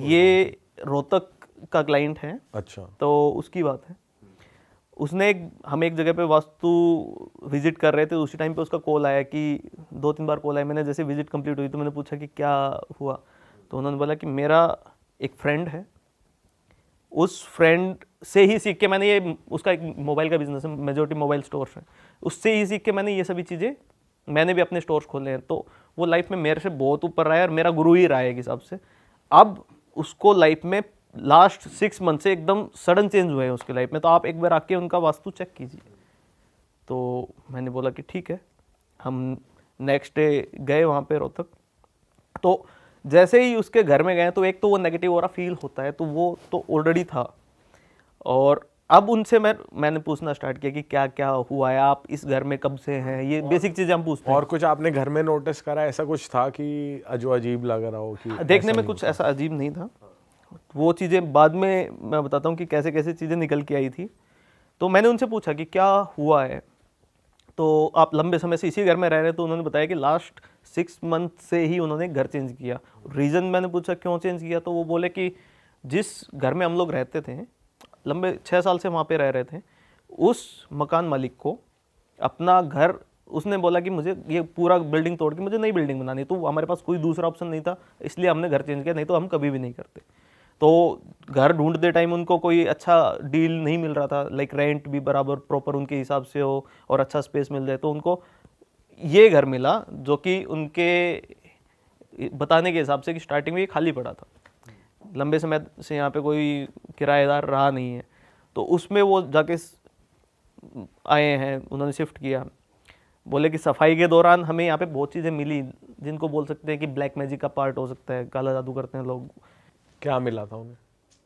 ये रोहतक का क्लाइंट है। अच्छा। तो उसकी बात है, उसने हम एक जगह पे वास्तु विजिट कर रहे थे, उसी टाइम पे उसका कॉल आया कि 2-3 बार कॉल आया। मैंने जैसे विजिट कंप्लीट हुई तो मैंने पूछा कि क्या हुआ, तो उन्होंने बोला कि मेरा एक फ्रेंड है, उस फ्रेंड से ही सीख के मैंने ये, उसका एक मोबाइल का बिजनेस है, मेजॉरिटी मोबाइल स्टोर्स हैं, उससे ही सीख के मैंने ये सभी चीज़ें, मैंने भी अपने स्टोर्स खोले हैं। तो वो लाइफ में मेरे से बहुत ऊपर रहा है और मेरा गुरु ही रहा है एक हिसाब से। अब उसको लाइफ में लास्ट 6 मंथ से एकदम सडन चेंज हुए हैं उसकी लाइफ में, तो आप एक बार आके उनका वास्तु चेक कीजिए। तो मैंने बोला कि ठीक है। हम नेक्स्ट डे गए वहाँ पे रोहतक। तो जैसे ही उसके घर में गए तो एक तो वो नेगेटिव ऑरा फील होता है, तो वो तो ऑलरेडी था। और अब उनसे मैंने पूछना स्टार्ट किया कि क्या क्या हुआ है, आप इस घर में कब से हैं, ये बेसिक चीज़ें हम पूछते हैं। और कुछ आपने घर में नोटिस करा, ऐसा कुछ था कि जो अजीब लग रहा हो? कि देखने में कुछ ऐसा अजीब नहीं था, वो चीज़ें बाद में मैं बताता हूँ कि कैसे कैसे चीज़ें निकल के आई थी। तो मैंने उनसे पूछा कि क्या हुआ है, तो आप लंबे समय से इसी घर में रह रहे हैं? तो उन्होंने बताया कि लास्ट 6 मंथ से ही उन्होंने घर चेंज किया। रीज़न मैंने पूछा क्यों चेंज किया, तो वो बोले कि जिस घर में हम लोग रहते थे, लंबे 6 साल से वहाँ पे रह रहे थे, उस मकान मालिक को अपना घर, उसने बोला कि मुझे ये पूरा बिल्डिंग तोड़ के मुझे नई बिल्डिंग बनानी है, तो हमारे पास कोई दूसरा ऑप्शन नहीं था, इसलिए हमने घर चेंज किया, नहीं तो हम कभी भी नहीं करते। तो घर ढूंढते टाइम उनको कोई अच्छा डील नहीं मिल रहा था, लाइक रेंट भी बराबर प्रॉपर उनके हिसाब से हो और अच्छा स्पेस मिल जाए, तो उनको ये घर मिला जो कि उनके बताने के हिसाब से कि स्टार्टिंग में ये खाली पड़ा था, लंबे समय से यहाँ पे कोई किराएदार रहा नहीं है। तो उसमें वो जाके आए हैं, उन्होंने शिफ्ट किया। बोले कि सफाई के दौरान हमें यहाँ पे बहुत चीज़ें मिली जिनको बोल सकते हैं कि ब्लैक मैजिक का पार्ट हो सकता है, काला जादू करते हैं लोग। क्या मिला था उन्हें?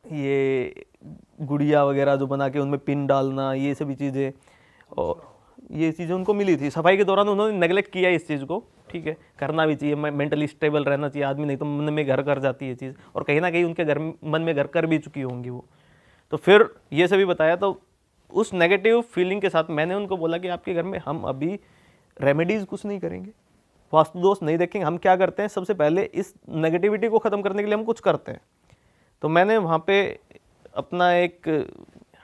ये गुड़िया वगैरह जो बना के उनमें पिन डालना, ये सभी चीज़ें, और ये चीज़ें उनको मिली थी सफाई के दौरान। उन्होंने नेगलेक्ट किया इस चीज़ को, ठीक है, करना भी चाहिए, मेंटली स्टेबल रहना चाहिए आदमी, नहीं तो मन में घर कर जाती है चीज़, और कहीं ना कहीं उनके घर मन में घर कर भी चुकी होंगी वो। तो फिर ये सभी बताया, तो उस नेगेटिव फीलिंग के साथ मैंने उनको बोला कि आपके घर में हम अभी रेमेडीज़ कुछ नहीं करेंगे, वास्तु दोष नहीं देखेंगे, हम क्या करते हैं सबसे पहले इस नेगेटिविटी को ख़त्म करने के लिए हम कुछ करते हैं। तो मैंने वहाँ पे अपना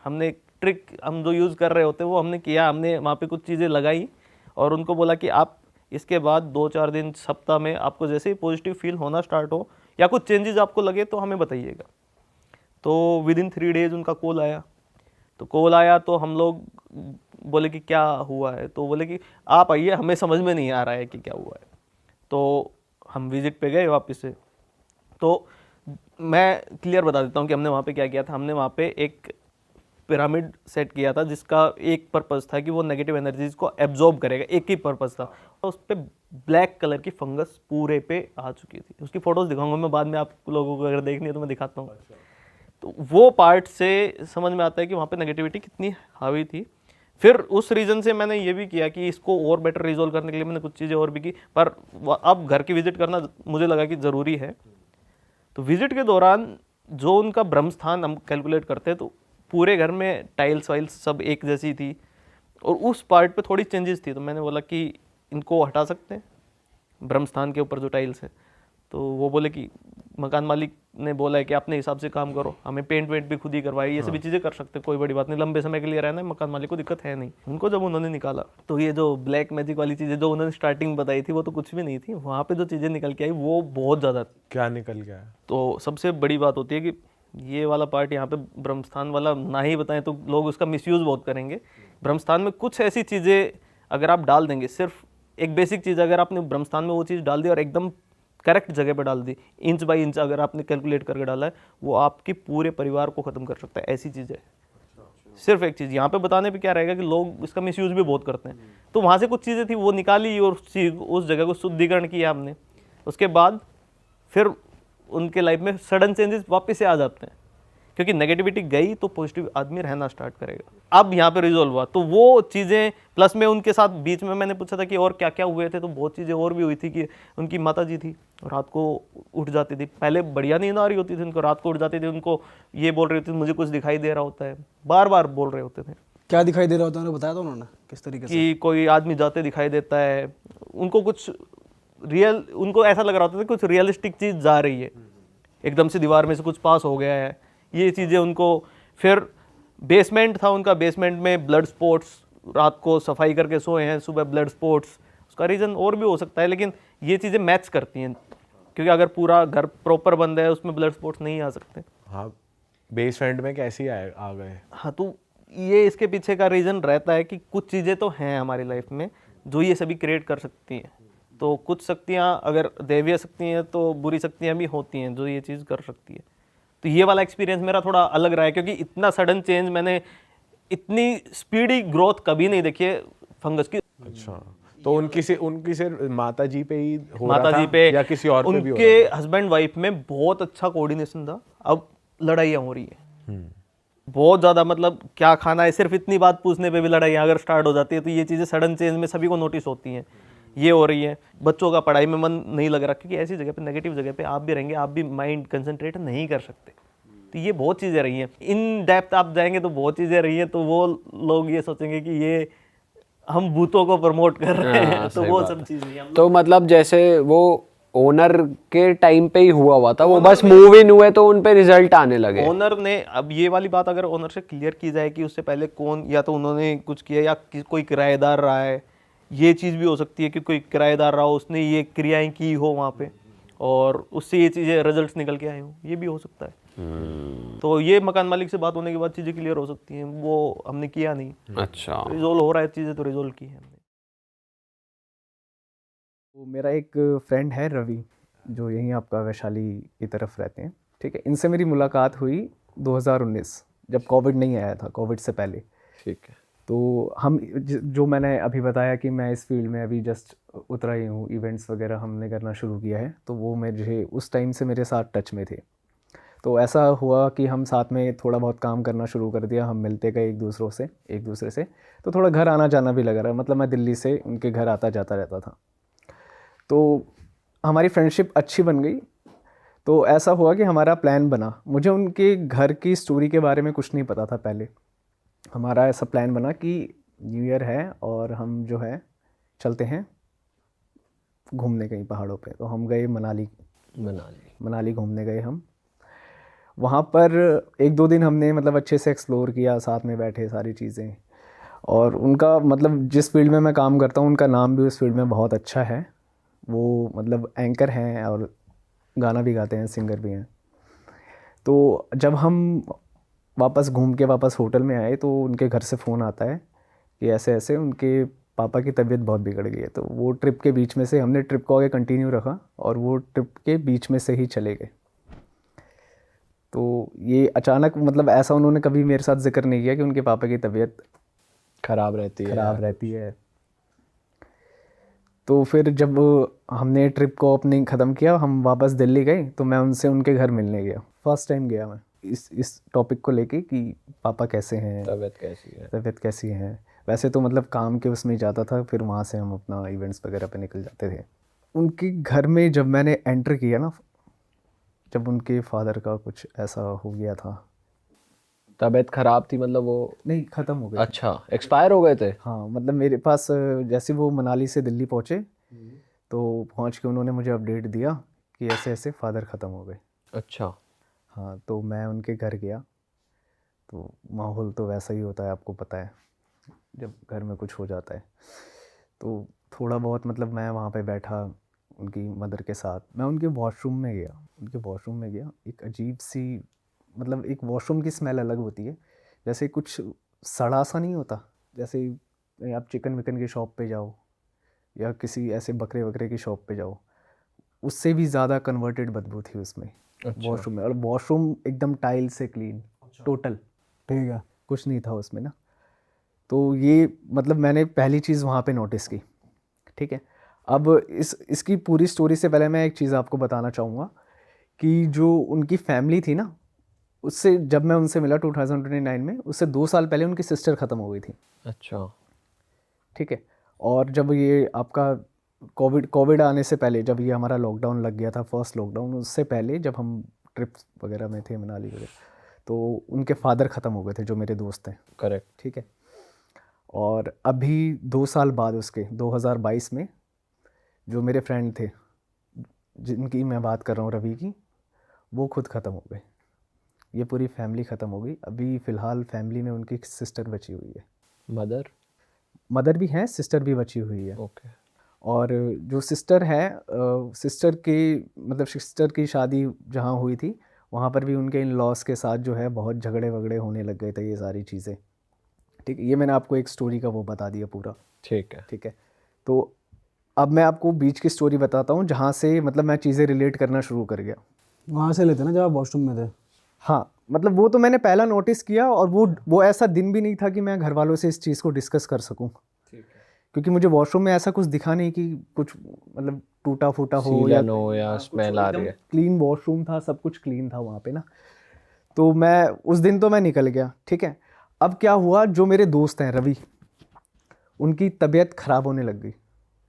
हमने एक ट्रिक हम जो यूज़ कर रहे होते हैं वो हमने किया, हमने वहाँ पे कुछ चीज़ें लगाई और उनको बोला कि आप इसके बाद 2-4 दिन सप्ताह में आपको जैसे ही पॉजिटिव फील होना स्टार्ट हो या कुछ चेंजेस आपको लगे तो हमें बताइएगा। तो विदिन 3 डेज़ उनका कॉल आया। तो कॉल आया तो हम लोग बोले कि क्या हुआ है, तो बोले कि आप आइए, हमें समझ में नहीं आ रहा है कि क्या हुआ है। तो हम विजिट पे गए वापस से। तो मैं क्लियर बता देता हूँ कि हमने वहाँ पे क्या किया था। हमने वहाँ पे एक पिरामिड सेट किया था जिसका एक पर्पस था कि वो नेगेटिव एनर्जीज को एब्जॉर्ब करेगा, एक ही पर्पस था। तो उस पर ब्लैक कलर की फंगस पूरे पे आ चुकी थी। उसकी फ़ोटोज़ दिखाऊंगा मैं बाद में, आप लोगों को अगर देखनी है तो मैं दिखाता हूँ। तो वो पार्ट से समझ में आता है कि वहाँ पे नेगेटिविटी कितनी हावी थी। फिर उस रीज़न से मैंने ये भी किया कि इसको और बेटर रिजोल्व करने के लिए मैंने कुछ चीज़ें और भी की, पर अब घर की विजिट करना मुझे लगा कि ज़रूरी है। तो विजिट के दौरान जो उनका ब्रह्म स्थान हम कैलकुलेट करते हैं, तो पूरे घर में टाइल्स वाइल्स सब एक जैसी थी और उस पार्ट पे थोड़ी चेंजेस थी। तो मैंने बोला कि इनको हटा सकते हैं ब्रह्म स्थान के ऊपर जो टाइल्स है। तो वो बोले कि मकान मालिक ने बोला है कि अपने हिसाब से काम करो, हमें पेंट वेंट भी खुद ही करवाई, ये सभी चीज़ें कर सकते हैं, कोई बड़ी बात नहीं, लंबे समय के लिए रहना है, मकान मालिक को दिक्कत है नहीं। उनको जब उन्होंने निकाला तो ये जो ब्लैक मैजिक वाली चीज़ें जो उन्होंने स्टार्टिंग बताई थी वो तो कुछ भी नहीं थी, वहाँ पे जो चीज़ें निकल के आई वो बहुत ज़्यादा थी। क्या निकल गया? तो सबसे बड़ी बात होती है कि ये वाला पार्ट यहाँ पे ब्रह्मस्थान वाला ना ही बताएं तो लोग उसका मिसयूज़ बहुत करेंगे। ब्रह्मस्थान में कुछ ऐसी चीज़ें अगर आप डाल देंगे, सिर्फ एक बेसिक चीज़ अगर आपने ब्रह्मस्थान में वो चीज़ डाल दी और एकदम करेक्ट जगह पर डाल दी, इंच बाई इंच अगर आपने कैलकुलेट करके डाला है, वो आपके पूरे परिवार को ख़त्म कर सकता है। ऐसी चीज़ है। सिर्फ एक चीज़ यहाँ पे बताने पे क्या रहेगा कि लोग इसका मिसयूज़ भी बहुत करते हैं। तो वहाँ से कुछ चीज़ें थी वो निकाली और उस जगह को शुद्धिकरण किया हमने। उसके बाद फिर उनके लाइफ में सडन चेंजेस वापस से आ जाते हैं, क्योंकि नेगेटिविटी गई तो पॉजिटिव आदमी रहना स्टार्ट करेगा। अब यहाँ पे रिजोल्व हुआ तो वो चीज़ें प्लस में उनके साथ बीच में मैंने पूछा था कि और क्या क्या हुए थे, तो बहुत चीज़ें और भी हुई थी कि उनकी माता जी थी, रात को उठ जाती थी, पहले बढ़िया नींद आ रही होती थी उनको, रात को उठ जाती थी, उनको ये बोल रही थी मुझे कुछ दिखाई दे रहा होता है, बार बार बोल रहे होते थे। क्या दिखाई दे रहा होता है बताया था उन्होंने किस तरीके से? कि कोई आदमी जाते दिखाई देता है, उनको कुछ रियल, उनको ऐसा लग रहा होता था कुछ रियलिस्टिक चीज़ जा रही है, एकदम से दीवार में से कुछ पास हो गया है, ये चीज़ें उनको। फिर बेसमेंट था उनका, बेसमेंट में ब्लड स्पॉट्स, रात को सफाई करके सोए हैं, सुबह ब्लड स्पॉट्स, उसका रीज़न और भी हो सकता है, लेकिन ये चीज़ें मैच करती हैं, क्योंकि अगर पूरा घर प्रॉपर बंद है उसमें ब्लड स्पॉट्स नहीं आ सकते। हाँ, बेसमेंट में कैसे आ गए? हाँ, तो ये इसके पीछे का रीज़न रहता है कि कुछ चीज़ें तो हैं हमारी लाइफ में जो ये सभी क्रिएट कर सकती हैं। तो कुछ शक्तियाँ, अगर दैवीय शक्ति हैं तो बुरी शक्तियाँ भी होती हैं जो ये चीज़ कर सकती है। तो ये वाला एक्सपीरियंस मेरा थोड़ा अलग रहा है, क्योंकि इतना सडन चेंज, मैंने इतनी स्पीडी ग्रोथ कभी नहीं देखी है फंगस की। अच्छा, तो उनकी से माता जी पे ही हो माता रहा जी था पे या किसी और पे भी हो उनके रहा था? हस्बैंड वाइफ में बहुत अच्छा कोऑर्डिनेशन था। अब लड़ाइयाँ हो रही है बहुत ज़्यादा, मतलब क्या खाना है, सिर्फ इतनी बात पूछने पे भी लड़ाइयाँ अगर स्टार्ट हो जाती है। तो ये चीज़ें सडन चेंज में सभी को नोटिस होती हैं, ये हो रही है। बच्चों का पढ़ाई में मन नहीं लग रहा, क्योंकि ऐसी जगह पे, नेगेटिव जगह पे आप भी रहेंगे, आप भी माइंड कंसंट्रेट नहीं कर सकते। तो ये बहुत चीज़ें रही हैं, इन डेप्थ आप जाएंगे तो बहुत चीज़ें रही हैं। तो वो लोग ये सोचेंगे कि ये हम भूतों को प्रमोट कर रहे हैं, तो वो सब चीज़ नहीं है। तो मतलब जैसे वो ओनर के टाइम पे ही हुआ था, वो बस मूव इन हुए तो उन पे रिजल्ट आने लगे। ओनर ने, अब ये वाली बात अगर ओनर से क्लियर की जाए कि उससे पहले कौन, या तो उन्होंने कुछ किया या कोई किराएदार रहा है, ये चीज़ भी हो सकती है कि कोई किराएदार रहा हो, उसने ये क्रियाएं की हो वहाँ पे और उससे ये चीज़ें रिजल्ट्स निकल के आए हो, ये भी हो सकता है। तो ये मकान मालिक से बात होने के बाद चीज़ें क्लियर हो सकती हैं, वो हमने किया नहीं। अच्छा, रिजोल्व हो रहा है चीज़ें, तो रिजोल्व की है हमने। तो मेरा एक फ्रेंड है रवि, जो यहीं आपका वैशाली की तरफ रहते हैं, ठीक है। इनसे मेरी मुलाकात हुई 2019, जब कोविड नहीं आया था, कोविड से पहले। ठीक है। तो हम जो मैंने अभी बताया कि मैं इस फील्ड में अभी जस्ट उतरा ही हूँ, इवेंट्स वगैरह हमने करना शुरू किया है, तो वो मुझे उस टाइम से मेरे साथ टच में थे। तो ऐसा हुआ कि हम साथ में थोड़ा बहुत काम करना शुरू कर दिया, हम मिलते गए एक दूसरे से। तो थोड़ा घर आना जाना भी लगा रहा, मतलब मैं दिल्ली से उनके घर आता जाता रहता था। तो हमारी फ्रेंडशिप अच्छी बन गई। तो ऐसा हुआ कि हमारा प्लान बना, मुझे उनके घर की स्टोरी के बारे में कुछ नहीं पता था पहले। हमारा ऐसा प्लान बना कि न्यू ईयर है और हम जो है चलते हैं घूमने कहीं पहाड़ों पे। तो हम गए मनाली घूमने गए हम। वहाँ पर 1-2 दिन हमने मतलब अच्छे से एक्सप्लोर किया, साथ में बैठे सारी चीज़ें। और उनका मतलब जिस फील्ड में मैं काम करता हूँ, उनका नाम भी उस फील्ड में बहुत अच्छा है। वो मतलब एंकर हैं और गाना भी गाते हैं, सिंगर भी हैं। तो जब हम वापस घूम के वापस होटल में आए तो उनके घर से फ़ोन आता है कि ऐसे ऐसे उनके पापा की तबीयत बहुत बिगड़ गई है। तो वो ट्रिप के बीच में से, हमने ट्रिप को आगे कंटिन्यू रखा और वो ट्रिप के बीच में से ही चले गए। तो ये अचानक, मतलब ऐसा उन्होंने कभी मेरे साथ जिक्र नहीं किया कि उनके पापा की तबीयत खराब रहती है। तो फिर जब हमने ट्रिप को अपनी ख़त्म किया, हम वापस दिल्ली गए, तो मैं उनसे उनके घर मिलने गया। फर्स्ट टाइम गया मैं इस टॉपिक को लेके कि पापा कैसे हैं, तबीयत कैसी है। वैसे तो मतलब काम के उसमें ही जाता था, फिर वहाँ से हम अपना इवेंट्स वगैरह पे निकल जाते थे। उनके घर में जब मैंने एंटर किया ना, जब उनके फादर का कुछ ऐसा हो गया था, तबीयत खराब थी, मतलब वो नहीं ख़त्म हो गया। अच्छा एक्सपायर हो गए थे। हाँ, मतलब मेरे पास जैसे वो मनाली से दिल्ली पहुँचे तो पहुँच के उन्होंने मुझे अपडेट दिया कि ऐसे ऐसे फादर ख़त्म हो गए। अच्छा, हाँ, तो मैं उनके घर गया तो माहौल तो वैसा ही होता है, आपको पता है जब घर में कुछ हो जाता है। तो थोड़ा बहुत मतलब मैं वहाँ पे बैठा उनकी मदर के साथ। मैं उनके वॉशरूम में गया, एक अजीब सी, मतलब एक वॉशरूम की स्मेल अलग होती है, जैसे कुछ सड़ा सा नहीं होता। जैसे आप चिकन विकन की शॉप पे जाओ या किसी ऐसे बकरे वकरे की शॉप पे जाओ, उससे भी ज़्यादा कन्वर्टेड बदबू थी उसमें। अच्छा। वॉशरूम में, और वॉशरूम एकदम टाइल से क्लीन, टोटल ठीक है। कुछ नहीं था उसमें ना। तो ये मतलब मैंने पहली चीज़ वहाँ पे नोटिस की, ठीक है। अब इसकी पूरी स्टोरी से पहले मैं एक चीज़ आपको बताना चाहूँगा कि जो उनकी फैमिली थी ना, उससे जब मैं उनसे मिला 2029 में, उससे 2 साल पहले उनकी सिस्टर ख़त्म हो गई थी, अच्छा, ठीक है। और जब ये आपका कोविड आने से पहले, जब ये हमारा लॉकडाउन लग गया था, फर्स्ट लॉकडाउन, उससे पहले जब हम ट्रिप्स वगैरह में थे, मनाली वगैरह, तो उनके फादर ख़त्म हो गए थे, जो मेरे दोस्त हैं, करेक्ट। ठीक है। और अभी 2 साल बाद उसके 2022 में जो मेरे फ्रेंड थे, जिनकी मैं बात कर रहा हूँ, रवि की, वो खुद ख़त्म हो गए। ये पूरी फैमिली ख़त्म हो गई। अभी फ़िलहाल फैमिली में उनकी सिस्टर बची हुई है। मदर भी हैं, सिस्टर भी बची हुई है। ओके। और जो सिस्टर है, सिस्टर की शादी जहाँ हुई थी वहाँ पर भी उनके इन लॉस के साथ जो है बहुत झगड़े वगड़े होने लग गए थे, ये सारी चीज़ें। ठीक है, ये मैंने आपको एक स्टोरी का वो बता दिया पूरा। ठीक है। ठीक है, तो अब मैं आपको बीच की स्टोरी बताता हूँ जहाँ से मतलब मैं चीज़ें रिलेट करना शुरू कर गया। वहाँ से लेते ना जब आप वॉशरूम में थे। हाँ, मतलब वो तो मैंने पहला नोटिस किया, और वो ऐसा दिन भी नहीं था कि मैं घर वालों से इस चीज़ को डिस्कस कर सकूं। ठीक है। क्योंकि मुझे वॉशरूम में ऐसा कुछ दिखा नहीं कि कुछ मतलब टूटा फूटा हो या सीलन हो या स्मेल आ रही है। क्लीन वॉशरूम था, सब कुछ क्लीन था वहाँ पे ना। तो मैं उस दिन तो मैं निकल गया। ठीक है, अब क्या हुआ, जो मेरे दोस्त हैं रवि, उनकी तबीयत ख़राब होने लग गई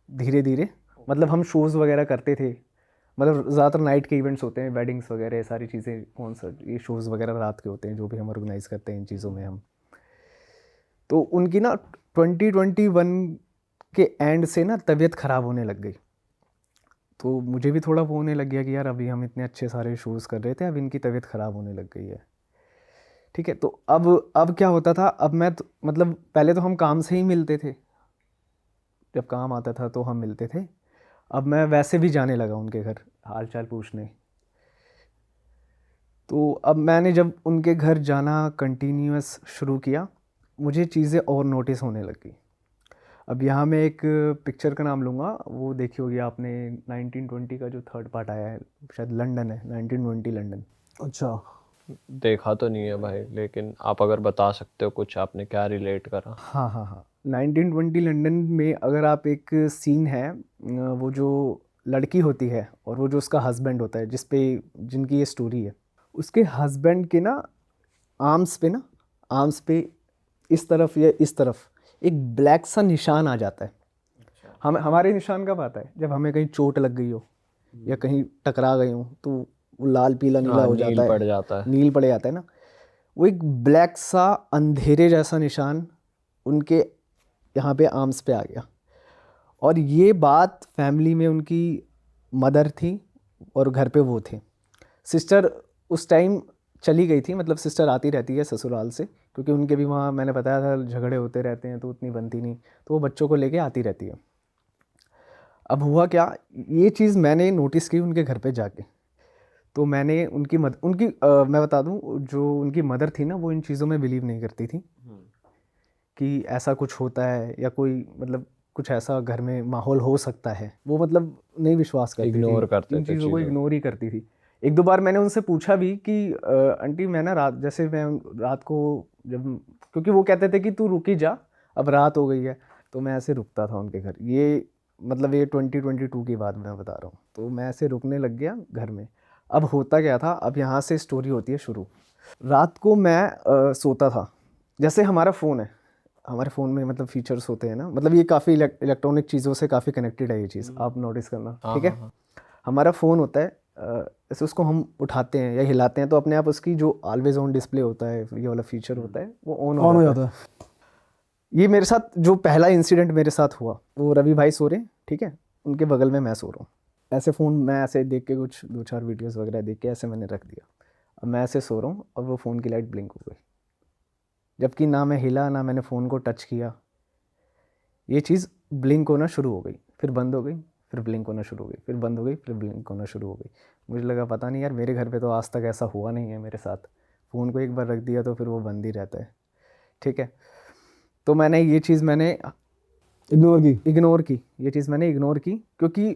धीरे धीरे। मतलब हम शोज़ वगैरह करते थे, मतलब ज़्यादातर नाइट के इवेंट्स होते हैं, वेडिंग्स वगैरह, सारी चीज़ें, कॉन्सर्ट, ये शोज़ वगैरह रात के होते हैं जो भी हम ऑर्गेनाइज़ करते हैं इन चीज़ों में हम। तो उनकी ना 2021 के एंड से ना तबीयत ख़राब होने लग गई। तो मुझे भी थोड़ा वो होने लग गया कि यार अभी हम इतने अच्छे सारे शोज़ कर रहे थे, अब इनकी तबीयत ख़राब होने लग गई है। ठीक है, तो अब क्या होता था, अब मैं मतलब पहले तो हम काम से ही मिलते थे, जब काम आता था तो हम मिलते थे। अब मैं वैसे भी जाने लगा उनके घर हाल चाल पूछने। तो अब मैंने जब उनके घर जाना कंटिन्यूअस शुरू किया, मुझे चीज़ें और नोटिस होने लगी। अब यहाँ मैं एक पिक्चर का नाम लूँगा, वो देखी होगी आपने, 1920 का जो थर्ड पार्ट आया है, शायद लंदन है, 1920 लंदन। अच्छा, देखा तो नहीं है भाई, लेकिन आप अगर बता सकते हो कुछ, आपने क्या रिलेट करा? हाँ हाँ हाँ, 1920 लंदन में अगर आप एक सीन है, वो जो लड़की होती है और वो जो उसका हस्बैंड होता है, जिनकी ये स्टोरी है, उसके हस्बैंड के ना आर्म्स पे इस तरफ या इस तरफ एक ब्लैक सा निशान आ जाता है। हमारे निशान कब आता है, जब हमें कहीं चोट लग गई हो या कहीं टकरा गए हो, तो वो लाल पीला नीला हो जाता है, पड़ जाता है, नील पड़ जाता है ना। वो एक ब्लैक सा अंधेरे जैसा निशान उनके यहाँ पे आर्म्स पे आ गया। और ये बात फैमिली में उनकी मदर थी और घर पे वो थे। सिस्टर उस टाइम चली गई थी, मतलब सिस्टर आती रहती है ससुराल से, क्योंकि उनके भी वहाँ मैंने बताया था झगड़े होते रहते हैं तो उतनी बनती नहीं, तो वो बच्चों को लेके आती रहती है। अब हुआ क्या, ये चीज़ मैंने नोटिस की उनके घर पे जाके। तो मैंने मैं बता दूं, जो उनकी मदर थी ना, वो इन चीज़ों में बिलीव नहीं करती थी कि ऐसा कुछ होता है या कोई मतलब कुछ ऐसा घर में माहौल हो सकता है। वो मतलब नहीं विश्वास करती थी, इग्नोर करते इन थे चीज़ों को चीज़ों। इग्नोर ही करती थी। एक दो बार मैंने उनसे पूछा भी कि आंटी मैं ना रात को जब, क्योंकि वो कहते थे कि तू रुकी जा, अब रात हो गई है, तो मैं ऐसे रुकता था उनके घर। ये 2022 की बात मैं बता रहा हूँ। तो मैं ऐसे रुकने लग गया घर में। अब होता क्या था, अब यहाँ से स्टोरी होती है शुरू। रात को मैं सोता था, जैसे हमारा फ़ोन है, हमारे फ़ोन में मतलब फीचर्स होते हैं ना, मतलब ये काफ़ी इलेक्ट्रॉनिक चीज़ों से काफ़ी कनेक्टेड है ये चीज़, आप नोटिस करना। ठीक है, हमारा फ़ोन होता है, ऐसे उसको हम उठाते हैं या हिलाते हैं तो अपने आप उसकी जो ऑलवेज ऑन डिस्प्ले होता है, ये वाला फीचर होता है, वो ऑन हो जाता है। ये मेरे साथ जो पहला इंसिडेंट मेरे साथ हुआ, वो रवि भाई सो रहे, ठीक है, उनके बगल में मैं सो रहा हूँ। ऐसे फ़ोन मैं ऐसे देख के कुछ 2-4 वीडियोस वगैरह देख के ऐसे मैंने रख दिया। अब मैं ऐसे सो रहा हूँ और वो फ़ोन की लाइट ब्लिंक हो गई, जबकि ना मैं हिला ना मैंने फ़ोन को टच किया। ये चीज़ ब्लिंक होना शुरू हो गई, फिर बंद हो गई, फिर ब्लिंक होना शुरू हो गई, फिर बंद हो गई, फिर ब्लिंक होना शुरू हो गई। मुझे लगा पता नहीं यार, मेरे घर पे तो आज तक ऐसा हुआ नहीं है मेरे साथ। फ़ोन को एक बार रख दिया तो फिर वो बंद ही रहता है। ठीक है, तो मैंने ये चीज़ इग्नोर की, ये चीज़ मैंने इग्नोर की, क्योंकि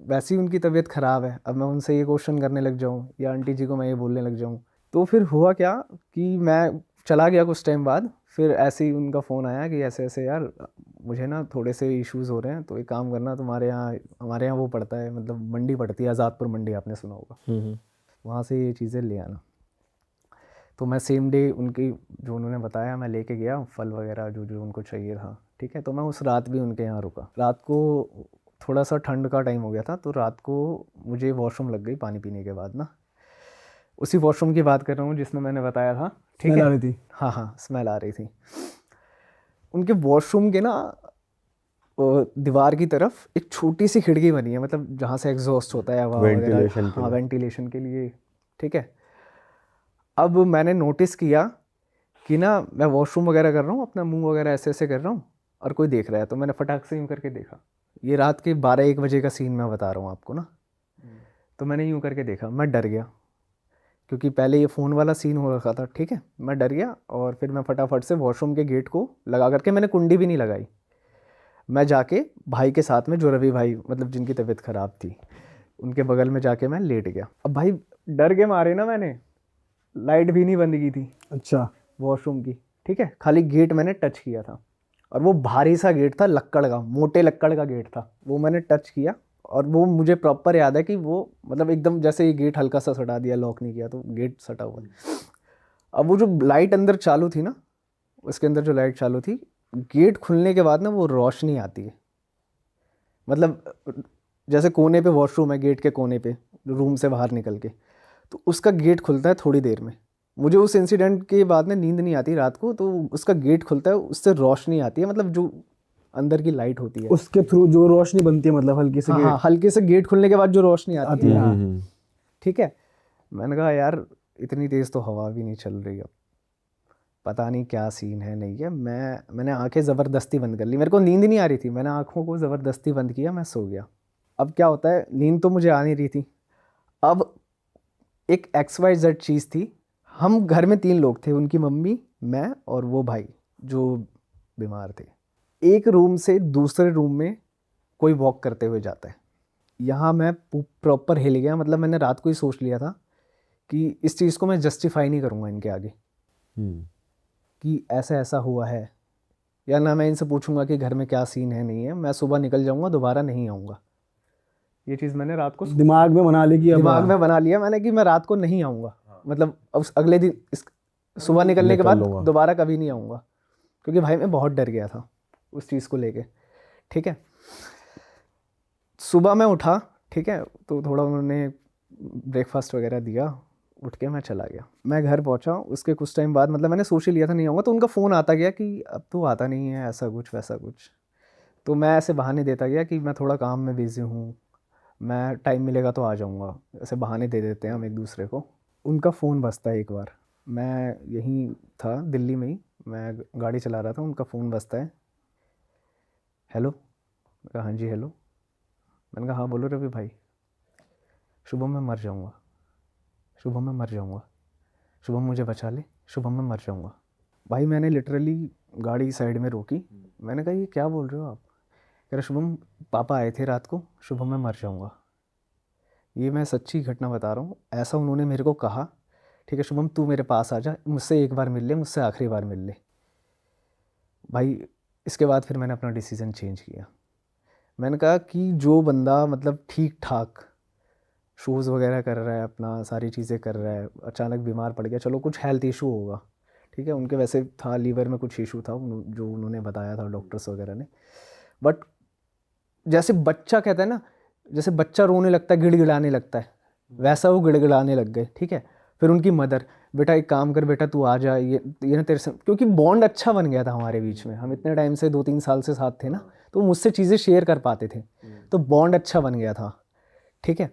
वैसे ही उनकी तबीयत ख़राब है। अब मैं उनसे ये क्वेश्चन करने लग जाऊँ या आंटी जी को मैं ये बोलने लग जाऊँ, तो फिर हुआ क्या कि मैं चला गया कुछ टाइम बाद। फिर ऐसे ही उनका फ़ोन आया कि ऐसे ऐसे यार मुझे ना थोड़े से इश्यूज़ हो रहे हैं, तो एक काम करना, हमारे यहाँ वो पड़ता है, मतलब मंडी पड़ती है, आज़ादपुर मंडी, आपने सुना होगा, वहाँ से ये चीज़ें ले आना। तो मैं सेम डे उनकी जो उन्होंने बताया मैं लेके गया, फल वगैरह जो जो उनको चाहिए था। ठीक है, तो मैं उस रात भी उनके यहाँ रुका। रात को थोड़ा सा ठंड का टाइम हो गया था, तो रात को मुझे वॉशरूम लग गई पानी पीने के बाद ना। उसी वॉशरूम की बात कर रहा हूँ जिसमें मैंने बताया था। ठीक है, आ रही थी। हाँ, स्मेल आ रही थी। उनके वॉशरूम के ना दीवार की तरफ एक छोटी सी खिड़की बनी है, मतलब जहाँ से एग्जॉस्ट होता है हवा वगैरह, हाँ, वेंटिलेशन के लिए ठीक है। अब मैंने नोटिस किया कि ना मैं वॉशरूम वगैरह कर रहा हूँ, अपना मुंह वगैरह ऐसे ऐसे कर रहा हूँ और कोई देख रहा है, तो मैंने फटाक से यूँ करके देखा। ये रात के 12-1 बजे का सीन मैं बता रहा हूँ आपको ना। तो मैंने यूँ करके देखा, मैं डर गया क्योंकि पहले ये फ़ोन वाला सीन हो रखा था, ठीक है। मैं डर गया और फिर मैं फटाफट से वॉशरूम के गेट को लगा करके, मैंने कुंडी भी नहीं लगाई, मैं जाके भाई के साथ में, जो रवि भाई मतलब जिनकी तबीयत ख़राब थी, उनके बगल में जाके मैं लेट गया। अब भाई डर के मारे ना मैंने लाइट भी नहीं बंद की थी अच्छा। वॉशरूम की, ठीक है। खाली गेट मैंने टच किया था और वो भारी सा गेट था, लक्कड़ का, मोटे लक्कड़ का गेट था। वो मैंने टच किया और वो मुझे प्रॉपर याद है कि वो मतलब एकदम जैसे ये गेट हल्का सा सटा दिया, लॉक नहीं किया तो गेट सटा हुआ। अब वो जो लाइट अंदर चालू थी ना, उसके अंदर जो लाइट चालू थी, गेट खुलने के बाद ना वो रोशनी आती है, मतलब जैसे कोने पे वॉशरूम है, गेट के कोने पे रूम से बाहर निकल के, तो उसका गेट खुलता है थोड़ी देर में। मुझे उस इंसिडेंट के बाद में नींद नहीं आती रात को, तो उसका गेट खुलता है, उससे रोशनी आती है, मतलब जो अंदर की लाइट होती है उसके थ्रू जो रोशनी बनती है, मतलब हल्की से हाँ, हल्के से गेट खुलने के बाद जो रोशनी आती है, हम्म। ठीक है। मैंने कहा यार इतनी तेज़ तो हवा भी नहीं चल रही अब, पता नहीं क्या सीन है नहीं है। मैंने आंखें ज़बरदस्ती बंद कर ली, मेरे को नींद नहीं आ रही थी, मैंने आंखों को ज़बरदस्ती बंद किया, मैं सो गया। अब क्या होता है, नींद तो मुझे आ नहीं रही थी। अब एक XYZ चीज़ थी, हम घर में 3 लोग थे, उनकी मम्मी, मैं और वो भाई जो बीमार थे। एक रूम से दूसरे रूम में कोई वॉक करते हुए जाता है। यहाँ मैं प्रॉपर हिल गया, मतलब मैंने रात को ही सोच लिया था कि इस चीज़ को मैं जस्टिफाई नहीं करूँगा इनके आगे कि ऐसा ऐसा हुआ है, या ना मैं इनसे पूछूंगा कि घर में क्या सीन है नहीं है, मैं सुबह निकल जाऊँगा, दोबारा नहीं आऊँगा। ये चीज़ मैंने रात को दिमाग में बना ली कि अब दिमाग में बना लिया मैंने कि मैं रात को नहीं आऊँगा, मतलब अब अगले दिन सुबह निकलने के बाद दोबारा कभी नहीं आऊँगा, क्योंकि भाई मैं बहुत डर गया था उस चीज़ को लेके, ठीक है। सुबह मैं उठा, ठीक है, तो थोड़ा उन्होंने ब्रेकफास्ट वगैरह दिया, उठ के मैं चला गया। मैं घर पहुंचा, उसके कुछ टाइम बाद, मतलब मैंने सोच ही लिया था नहीं आऊँगा, तो उनका फ़ोन आता गया कि अब तो आता नहीं है, ऐसा कुछ वैसा कुछ। तो मैं ऐसे बहाने देता गया कि मैं थोड़ा काम में बिज़ी हूँ, मैं टाइम मिलेगा तो आ जाऊँगा, ऐसे बहाने दे देते हैं हम एक दूसरे को। उनका फ़ोन बजता है एक बार, मैं यहीं था दिल्ली में ही, मैं गाड़ी चला रहा था, उनका फ़ोन बजता है। हेलो, मैं कहा हाँ जी हेलो। मैंने कहा हाँ बोलो रवि भाई, शुभम मैं मर जाऊँगा, शुभम मैं मर जाऊँगा, शुभम मुझे बचा ले, शुभम मैं मर जाऊँगा। भाई मैंने लिटरली गाड़ी साइड में रोकी, मैंने कहा ये क्या बोल रहे हो आप? कह रहे शुभम पापा आए थे रात को, शुभम मैं मर जाऊँगा। ये मैं सच्ची घटना बता रहा हूँ, ऐसा उन्होंने मेरे को कहा, ठीक है शुभम तू मेरे पास आ जा, मुझसे एक बार मिल ले, मुझसे आखिरी बार मिल ले। भाई इसके बाद फिर मैंने अपना डिसीज़न चेंज किया। मैंने कहा कि जो बंदा मतलब ठीक ठाक शूज़ वगैरह कर रहा है, अपना सारी चीज़ें कर रहा है, अचानक बीमार पड़ गया, चलो कुछ हेल्थ इशू होगा, ठीक है, उनके वैसे था लीवर में कुछ इशू था जो उन्होंने बताया था डॉक्टर्स वगैरह ने। बट जैसे बच्चा कहता है ना, जैसे बच्चा रोने लगता है, गिड़गिड़ाने लगता है, वैसा वो गिड़गिड़ाने लग गए, ठीक है। फिर उनकी मदर, बेटा एक काम कर बेटा तू आ जा, ये ना तेरे से, क्योंकि बॉन्ड अच्छा बन गया था हमारे बीच में, हम इतने टाइम से 2-3 साल से साथ थे ना, तो मुझसे चीज़ें शेयर कर पाते थे, तो बॉन्ड अच्छा बन गया था, ठीक है।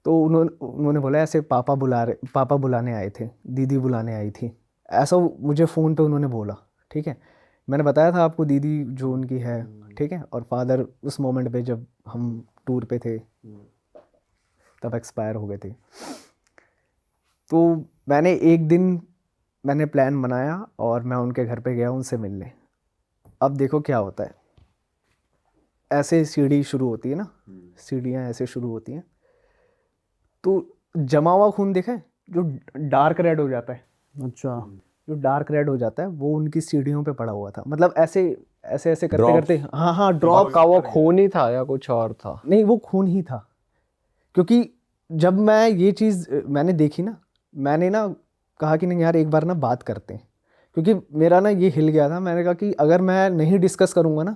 तो उन्होंने बोला ऐसे पापा बुलाने आए थे, दीदी बुलाने आई थी, ऐसा मुझे फ़ोन पे उन्होंने बोला, ठीक है। मैंने बताया था आपको दीदी जो उनकी है, ठीक है, और फादर उस मोमेंट पे जब हम टूर पे थे तब एक्सपायर हो गए थे। तो मैंने एक दिन मैंने प्लान बनाया और मैं उनके घर पे गया उनसे मिलने। अब देखो क्या होता है, ऐसे सीढ़ी शुरू होती है ना, सीढ़ियाँ ऐसे शुरू होती हैं, तो जमा हुआ खून देखा है जो डार्क रेड हो जाता है, अच्छा, जो डार्क रेड हो जाता है वो उनकी सीढ़ियों पे पड़ा हुआ था, मतलब ऐसे ऐसे ऐसे करते करते, हाँ हाँ ड्रॉप का वो खून ही था या कुछ और था? नहीं वो खून ही था, क्योंकि जब मैं ये चीज़ मैंने देखी ना, मैंने ना कहा कि नहीं यार एक बार ना बात करते हैं, क्योंकि मेरा ना ये हिल गया था। मैंने कहा कि अगर मैं नहीं डिस्कस करूँगा ना,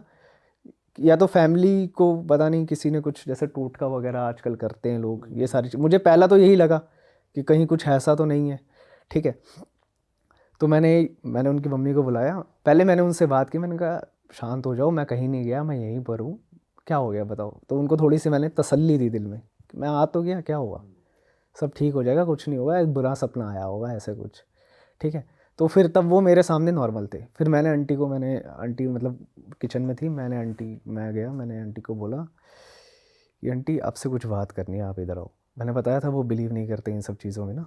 या तो फैमिली को पता नहीं किसी ने कुछ जैसे टोटका वगैरह आजकल करते हैं लोग, ये सारी चीज़, मुझे पहला तो यही लगा कि कहीं कुछ ऐसा तो नहीं है, ठीक है। तो मैंने उनकी मम्मी को बुलाया, पहले मैंने उनसे बात की, मैंने कहा शांत हो जाओ, मैं कहीं नहीं गया, मैं यहीं पर हूँ, क्या हो गया बताओ। तो उनको थोड़ी सी मैंने तसल्ली दी दिल में कि मैं आ तो गया, क्या हुआ, सब ठीक हो जाएगा, कुछ नहीं होगा, एक बुरा सपना आया होगा ऐसे कुछ, ठीक है। तो फिर तब वो मेरे सामने नॉर्मल थे। फिर मैंने आंटी मतलब किचन में थी, मैं गया, मैंने आंटी को बोला कि आंटी आपसे कुछ बात करनी है, आप इधर आओ। मैंने बताया था वो बिलीव नहीं करते इन सब चीज़ों में ना।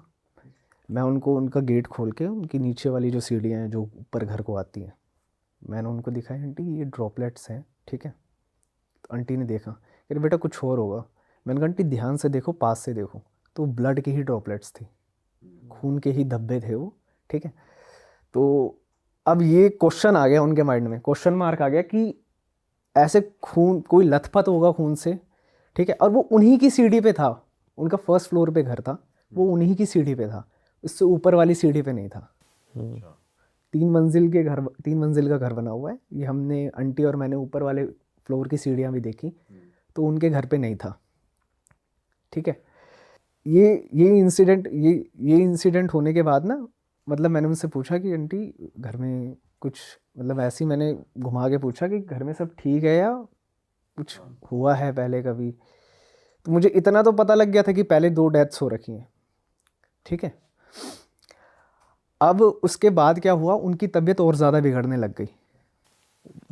मैं उनको उनका गेट खोल के उनकी नीचे वाली जो सीढ़ियाँ हैं जो ऊपर घर को आती हैं, मैंने उनको दिखाया, आंटी ये ड्रॉपलेट्स हैं, ठीक है। तो आंटी ने देखा, कह रहे बेटा कुछ और होगा। मैंने कहा आंटी ध्यान से देखो, पास से देखो, तो ब्लड की ही ड्रॉपलेट्स थी, खून के ही धब्बे थे वो, ठीक है। तो अब ये क्वेश्चन आ गया उनके माइंड में, क्वेश्चन मार्क आ गया कि ऐसे खून, कोई लथपथ होगा खून से, ठीक है। और वो उन्हीं की सीढ़ी पे था, उनका फर्स्ट फ्लोर पे घर था, वो उन्हीं की सीढ़ी पे था, उससे ऊपर वाली सीढ़ी पे नहीं था। 3 मंजिल का घर बना हुआ है। ये हमने आंटी और मैंने ऊपर वाले फ्लोर की सीढ़ियाँ भी देखी, तो उनके घर पे नहीं था, ठीक है। ये इंसिडेंट होने के बाद ना, मतलब मैंने उनसे पूछा कि आंटी घर में कुछ, मतलब ऐसे ही मैंने घुमा के पूछा कि घर में सब ठीक है या कुछ हुआ है पहले कभी। तो मुझे इतना तो पता लग गया था कि पहले 2 डेथ्स हो रखी हैं, ठीक है। अब उसके बाद क्या हुआ, उनकी तबीयत और ज़्यादा बिगड़ने लग गई।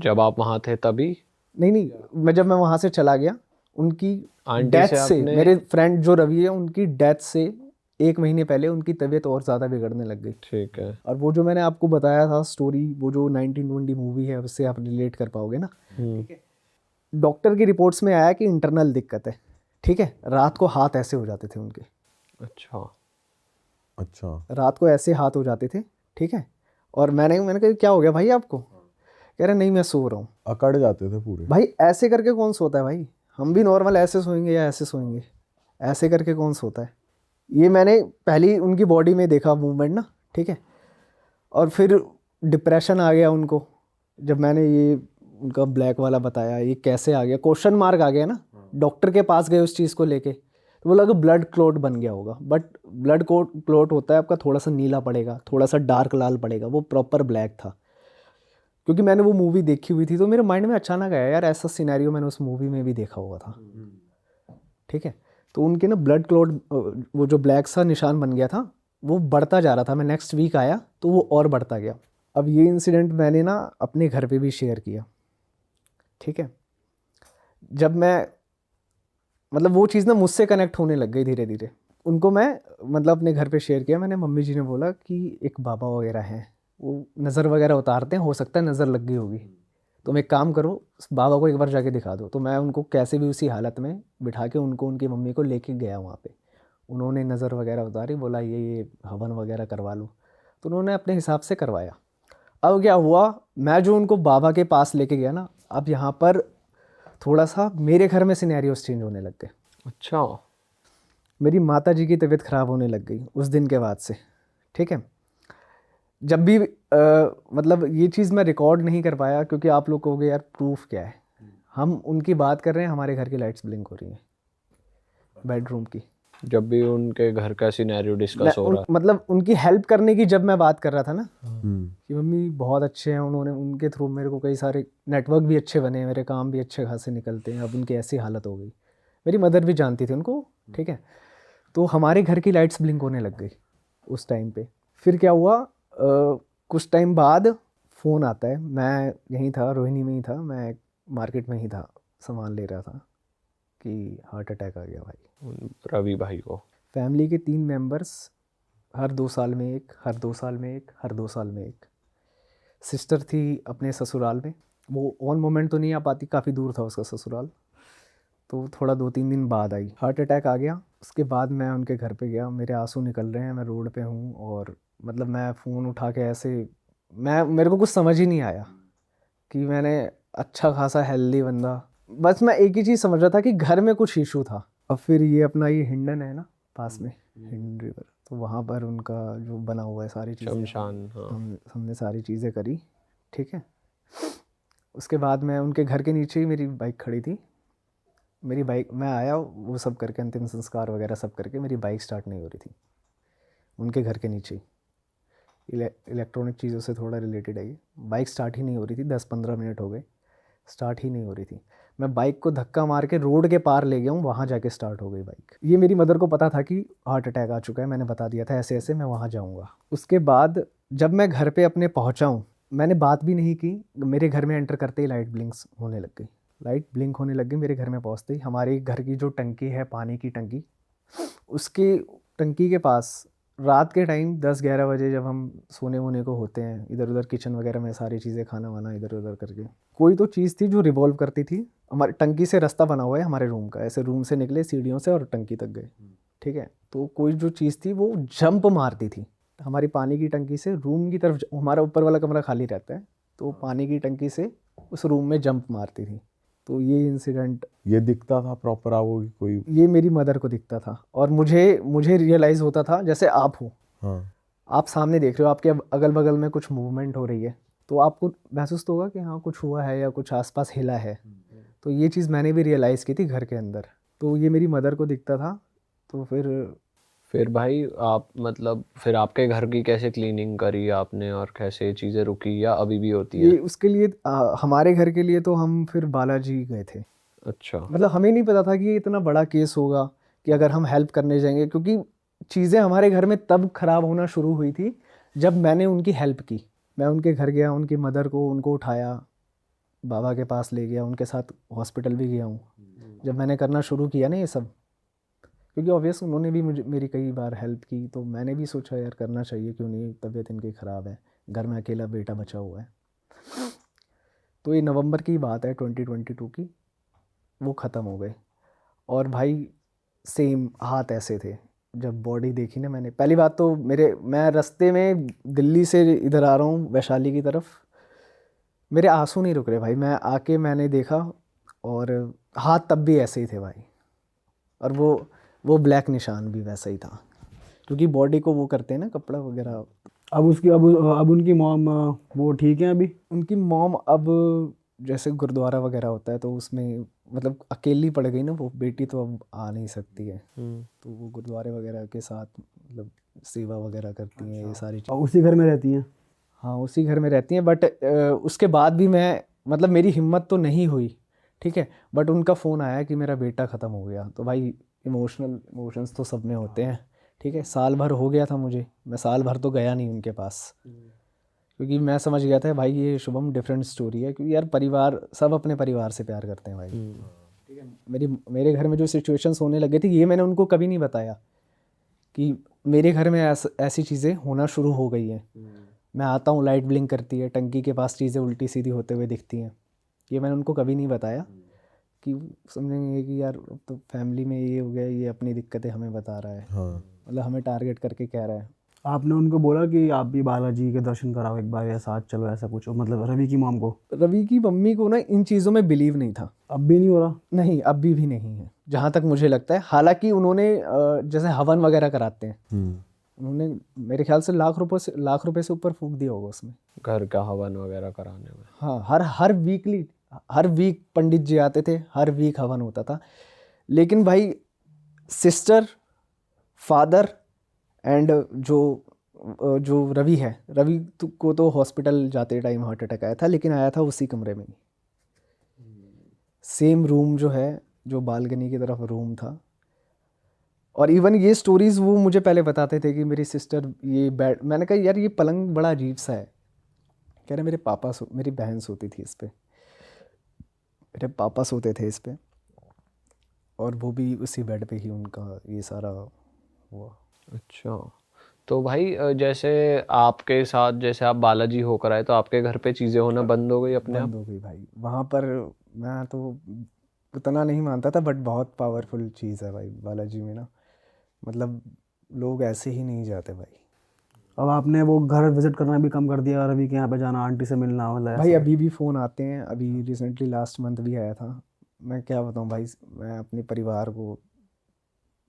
जब आप वहाँ थे तभी? नहीं, जब मैं वहाँ से चला गया, उनकी आंटी डेथ से से, आपने- मेरे फ्रेंड जो रवि है, उनकी डेथ से 1 महीने पहले उनकी तबीयत और ज़्यादा बिगड़ने लग गई। ठीक है। और वो जो मैंने आपको बताया था स्टोरी, वो जो 1920 मूवी है, उससे आप रिलेट कर पाओगे ना, ठीक है। डॉक्टर की रिपोर्ट्स में आया कि इंटरनल दिक्कत है, ठीक है। रात को हाथ ऐसे हो जाते थे उनके, अच्छा। रात को ऐसे हाथ हो जाते थे, ठीक है। और मैंने कहा क्या हो गया भाई आपको, कह रहे नहीं मैं सो रहा हूँ। अकड़ जाते थे पूरे। भाई ऐसे करके कौन सोता है भाई, हम भी नॉर्मल ऐसे सोएंगे या ऐसे सोएंगे, ऐसे करके कौन सोता है। ये मैंने पहली उनकी बॉडी में देखा मूवमेंट ना, ठीक है। और फिर डिप्रेशन आ गया उनको, जब मैंने ये उनका ब्लैक वाला बताया, ये कैसे आ गया, क्वेश्चन मार्क आ गया ना। डॉक्टर के पास गए उस चीज़ को लेके, तो वो लगा ब्लड क्लॉट बन गया होगा, बट ब्लड क्लॉट होता है आपका थोड़ा सा नीला पड़ेगा, थोड़ा सा डार्क लाल पड़ेगा, वो प्रॉपर ब्लैक था। क्योंकि मैंने वो मूवी देखी हुई थी, तो मेरे माइंड में अचानक आया यार ऐसा सिनेरियो मैंने उस मूवी में भी देखा हुआ था, ठीक है। तो उनके ना ब्लड क्लॉट, वो जो ब्लैक सा निशान बन गया था, वो बढ़ता जा रहा था। मैं नेक्स्ट वीक आया तो वो और बढ़ता गया। अब ये इंसिडेंट मैंने ना अपने घर पे भी शेयर किया, ठीक है। जब मैं, मतलब वो चीज़ ना मुझसे कनेक्ट होने लग गई धीरे धीरे। उनको मैं मतलब अपने घर पे शेयर किया, मैंने, मम्मी जी ने बोला कि एक बाबा वगैरह हैं, वो नज़र वगैरह उतारते हैं, हो सकता है नज़र लग गई होगी, तुम एक काम करो उस बाबा को एक बार जाके दिखा दो। तो मैं उनको कैसे भी उसी हालत में बिठा के उनको उनकी मम्मी को लेके गया वहाँ पे। उन्होंने नज़र वगैरह उतारी, बोला ये हवन वगैरह करवा लो, तो उन्होंने अपने हिसाब से करवाया। अब क्या हुआ, मैं जो उनको बाबा के पास लेके गया ना, अब यहाँ पर थोड़ा सा मेरे घर में सिनेरियोस चेंज होने लग गए। अच्छा। मेरी माता जी की तबीयत ख़राब होने लग गई उस दिन के बाद से, ठीक है। जब भी मतलब ये चीज़ मैं रिकॉर्ड नहीं कर पाया, क्योंकि आप लोग कहोगे यार प्रूफ क्या है, हम उनकी बात कर रहे हैं, हमारे घर की लाइट्स ब्लिंक हो रही हैं बेडरूम की। जब भी उनके घर का सिनेरियो डिस्कस हो रहा मतलब उनकी हेल्प करने की जब मैं बात कर रहा था ना, कि मम्मी बहुत अच्छे हैं, उन्होंने उनके थ्रू मेरे को कई सारे नेटवर्क भी अच्छे बने, मेरे काम भी अच्छे खासे निकलते हैं, अब उनकी ऐसी हालत हो गई। मेरी मदर भी जानती थी उनको, ठीक है। तो हमारे घर की लाइट्स ब्लिंक होने लग गई उस टाइम पे। फिर क्या हुआ, कुछ टाइम बाद फ़ोन आता है, मैं यहीं था, रोहिणी में ही था, मैं मार्केट में ही था, सामान ले रहा था, कि हार्ट अटैक आ गया भाई। रवि भाई को। फैमिली के 3 मेंबर्स, हर 2 साल में एक, हर 2 साल में एक, हर 2 साल में एक। सिस्टर थी अपने ससुराल में, वो ऑन मोमेंट तो नहीं आ पाती, काफ़ी दूर था उसका ससुराल, तो थोड़ा 2-3 दिन बाद आई। हार्ट अटैक आ गया। उसके बाद मैं उनके घर पे गया, मेरे आंसू निकल रहे हैं, मैं रोड पे हूँ, और मतलब मैं फ़ोन उठा के ऐसे, मेरे को कुछ समझ ही नहीं आया कि मैंने अच्छा खासा हेल्दी बंदा, बस मैं एक ही चीज़ समझ रहा था कि घर में कुछ इशू था। अब फिर ये अपना ये हिंडन है ना पास में, हिंड रिवर, तो वहाँ पर उनका जो बना हुआ है सारी चीज़ें, शमशान, हाँ। हमने सारी चीज़ें करी, ठीक है। उसके बाद मैं उनके घर के नीचे ही मेरी बाइक खड़ी थी, मेरी बाइक, मैं आया वो सब करके, अंतिम संस्कार वगैरह सब करके, मेरी बाइक स्टार्ट नहीं हो रही थी उनके घर के नीचे ही। इलेक्ट्रॉनिक चीज़ों से थोड़ा रिलेटेड है ये, बाइक स्टार्ट ही नहीं हो रही थी, 10-15 मिनट हो गए, स्टार्ट ही नहीं हो रही थी। मैं बाइक को धक्का मार के रोड के पार ले गया हूँ, वहाँ जाके स्टार्ट हो गई बाइक। ये मेरी मदर को पता था कि हार्ट अटैक आ चुका है, मैंने बता दिया था ऐसे ऐसे मैं वहाँ जाऊँगा। उसके बाद जब मैं घर पे अपने पहुँचा हूँ, मैंने बात भी नहीं की, मेरे घर में एंटर करते ही लाइट ब्लिंक होने लग गई मेरे घर में पहुँचते ही। हमारे घर की जो टंकी है, पानी की टंकी, उसकी टंकी के पास रात के टाइम 10-11 बजे जब हम सोने वोने को होते हैं, इधर उधर किचन वगैरह में सारी चीज़ें खाना वाना इधर उधर करके, कोई तो चीज़ थी जो रिवॉल्व करती थी। हमारी टंकी से रास्ता बना हुआ है हमारे रूम का, ऐसे रूम से निकले सीढ़ियों से और टंकी तक गए, ठीक है। तो कोई जो चीज़ थी वो जंप मारती थी हमारी पानी की टंकी से रूम की तरफ। हमारा ऊपर वाला कमरा खाली रहता है, तो पानी की टंकी से उस रूम में जंप मारती थी। तो ये इंसिडेंट, ये दिखता था प्रॉपर आपको कि कोई? ये मेरी मदर को दिखता था और मुझे रियलाइज़ होता था जैसे आप हो, हाँ। आप सामने देख रहे हो, आपके अगल बगल में कुछ मूवमेंट हो रही है, तो आपको महसूस तो होगा कि हाँ कुछ हुआ है या कुछ आसपास हिला है। तो ये चीज़ मैंने भी रियलाइज़ की थी घर के अंदर, तो ये मेरी मदर को दिखता था। तो फिर भाई आप मतलब फिर आपके घर की कैसे क्लीनिंग करी आपने और कैसे ये चीज़ें रुकी या अभी भी होती ये हैं? उसके लिए हमारे घर के लिए तो हम फिर बालाजी गए थे। अच्छा। मतलब हमें नहीं पता था कि ये इतना बड़ा केस होगा कि अगर हम हेल्प करने जाएंगे, क्योंकि चीज़ें हमारे घर में तब ख़राब होना शुरू हुई थी जब मैंने उनकी हेल्प की। मैं उनके घर गया, उनकी मदर को उनको उठाया, बाबा के पास ले गया, उनके साथ हॉस्पिटल भी गया हूँ। जब मैंने करना शुरू किया ना ये सब, क्योंकि ऑब्वियस उन्होंने भी मेरी कई बार हेल्प की, तो मैंने भी सोचा यार करना चाहिए, क्यों नहीं, तबीयत इनकी ख़राब है, घर में अकेला बेटा बचा हुआ है। तो ये नवंबर की बात है 2022 की, वो ख़त्म हो गए। और भाई सेम हाथ ऐसे थे जब बॉडी देखी ना मैंने। पहली बात तो मैं रास्ते में दिल्ली से इधर आ रहा हूँ वैशाली की तरफ, मेरे आंसू नहीं रुक रहे भाई। मैंने देखा और हाथ तब भी ऐसे ही थे भाई, और वो ब्लैक निशान भी वैसा ही था, क्योंकि बॉडी को वो करते हैं ना कपड़ा वगैरह। अब उनकी मॉम वो ठीक है अभी? उनकी मॉम अब जैसे गुरुद्वारा वगैरह होता है तो उसमें मतलब अकेली पड़ गई ना वो बेटी, तो अब आ नहीं सकती है, तो वो गुरुद्वारे वगैरह के साथ मतलब सेवा वगैरह करती हैं, ये सारी चीज़। और उसी घर में रहती हैं? हाँ उसी घर में रहती हैं, बट उसके बाद भी मैं मतलब मेरी हिम्मत तो नहीं हुई, ठीक है। बट उनका फ़ोन आया कि मेरा बेटा ख़त्म हो गया, तो भाई इमोशंस तो सब में होते हैं, ठीक है। साल भर हो गया था मुझे, मैं साल भर तो गया नहीं उनके पास, क्योंकि मैं समझ गया था भाई ये शुभम डिफरेंट स्टोरी है, क्योंकि यार परिवार, सब अपने परिवार से प्यार करते हैं भाई, ठीक है। मेरे घर में जो सिचुएशंस होने लगे थे, ये मैंने उनको कभी नहीं बताया कि मेरे घर में ऐसी चीज़ें होना शुरू हो गई हैं। मैं आता हूँ, लाइट ब्लिंक करती है, टंकी के पास चीज़ें उल्टी सीधी होते हुए दिखती हैं, ये मैंने उनको कभी नहीं बताया कि समझेंगे कि यार तो फैमिली में ये हो गया, ये अपनी दिक्कतें हमें बता रहा है, हाँ। मतलब हमें टारगेट करके कह रहा है। आपने उनको बोला कि आप भी बालाजी के दर्शन कराओ एक बार या साथ चलो, ऐसा कुछ? मतलब रवि की मॉम को? रवि की मम्मी को ना इन चीज़ों में बिलीव नहीं था। अब भी नहीं हो रहा? नहीं, अभी भी नहीं है जहाँ तक मुझे लगता है। हालांकि उन्होंने जैसे हवन वगैरह कराते हैं, उन्होंने मेरे ख्याल से लाख रुपए से ऊपर फूंक दिया होगा उसमें, घर का हवन वगैरह कराने में। हाँ, हर वीक पंडित जी आते थे, हर वीक हवन होता था। लेकिन भाई सिस्टर, फादर एंड जो रवि है, को तो हॉस्पिटल जाते टाइम हार्ट अटैक आया था, लेकिन आया था उसी कमरे में ही, सेम रूम जो है, जो बालकनी की तरफ रूम था। और इवन ये स्टोरीज़ वो मुझे पहले बताते थे कि मेरी सिस्टर ये बेड, मैंने कहा यार ये पलंग बड़ा अजीब सा है, कह रहे मेरी बहन सोती थी इस पर, मेरे पापा सोते थे इस पर, और वो भी उसी बेड पे ही उनका ये सारा हुआ। अच्छा, तो भाई जैसे आपके साथ जैसे आप बालाजी होकर आए, तो आपके घर पे चीज़ें होना बंद हो गई अपने आप? बंद हो गई भाई। वहाँ पर मैं तो उतना नहीं मानता था, बट बहुत पावरफुल चीज़ है भाई बालाजी में ना, मतलब लोग ऐसे ही नहीं जाते भाई। अब आपने वो घर विजिट करना भी कम कर दिया, रवि के यहाँ पे जाना, आंटी से मिलना, मतलब भाई ऐसा? अभी भी फ़ोन आते हैं, अभी रिसेंटली लास्ट मंथ भी आया था। मैं क्या बताऊँ भाई, मैं अपने परिवार को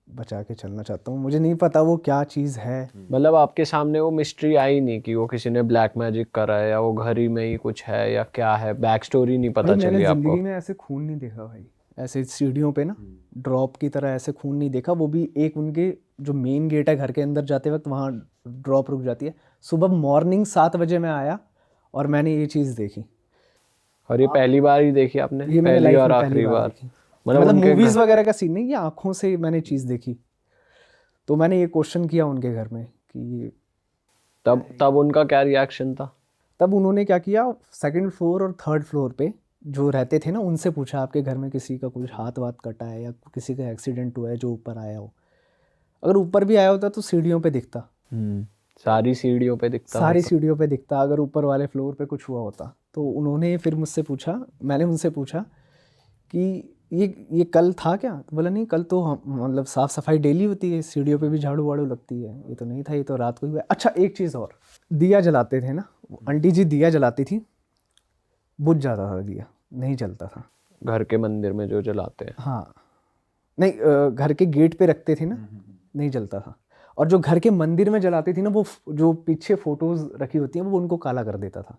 बचा के चलना चाहता हूँ, मुझे नहीं पता वो क्या चीज़ है। मतलब आपके सामने वो मिस्ट्री आई नहीं कि वो किसी ने ब्लैक मैजिक करा है, या वो घर ही में ही कुछ है, या क्या है, बैक स्टोरी नहीं पता भाई चली मैंने आपको? ज़िंदगी में ऐसे खून नहीं देखा भाई, ऐसे सीढ़ियों पे ना ड्रॉप की तरह ऐसे खून नहीं देखा। वो भी एक उनके जो मेन गेट है घर के अंदर जाते वक्त, वहाँ ड्रॉप रुक जाती है। सुबह मॉर्निंग 7 बजे मैं आया और मैंने ये चीज़ देखी। और ये पहली बार ही देखी आपने? ये मैंने पहली लाइफ और में आखिरी पहली बार बार? देखी। मतलब मतलब उनके मूवीज घर- वगैरह का सीन नहीं, ये आंखों से मैंने चीज़ देखी। तो मैंने ये क्वेश्चन किया उनके घर में कि तब उनका क्या रिएक्शन था? तब उन्होंने क्या किया, सेकंड फ्लोर और थर्ड फ्लोर पे जो रहते थे ना, उनसे पूछा आपके घर में किसी का कुछ हाथ वाथ कटा है या किसी का एक्सीडेंट हुआ है जो ऊपर आया हो। अगर ऊपर भी आया होता तो सीढ़ियों पे दिखता, सारी सीढ़ियों पे दिखता सारी होता। सीढ़ियों पे दिखता अगर ऊपर वाले फ्लोर पे कुछ हुआ होता। तो उन्होंने फिर मुझसे पूछा, मैंने उनसे पूछा कि ये कल था क्या? तो बोला नहीं, कल तो मतलब साफ़ सफाई डेली होती है, सीढ़ियों पे भी झाड़ू वाड़ू लगती है, ये तो नहीं था, ये तो रात को ही हुआ है। अच्छा एक चीज़ और, दिया जलाते थे ना, आंटी जी दिया जलाती थी, बुझ जाता था दिया, नहीं जलता था। घर के मंदिर में जो जलाते हैं। हाँ नहीं, घर के गेट पे रखते थे ना, नहीं जलता था। और जो घर के मंदिर में जलाती थी ना, वो जो पीछे फोटोज रखी होती हैं वो उनको काला कर देता था।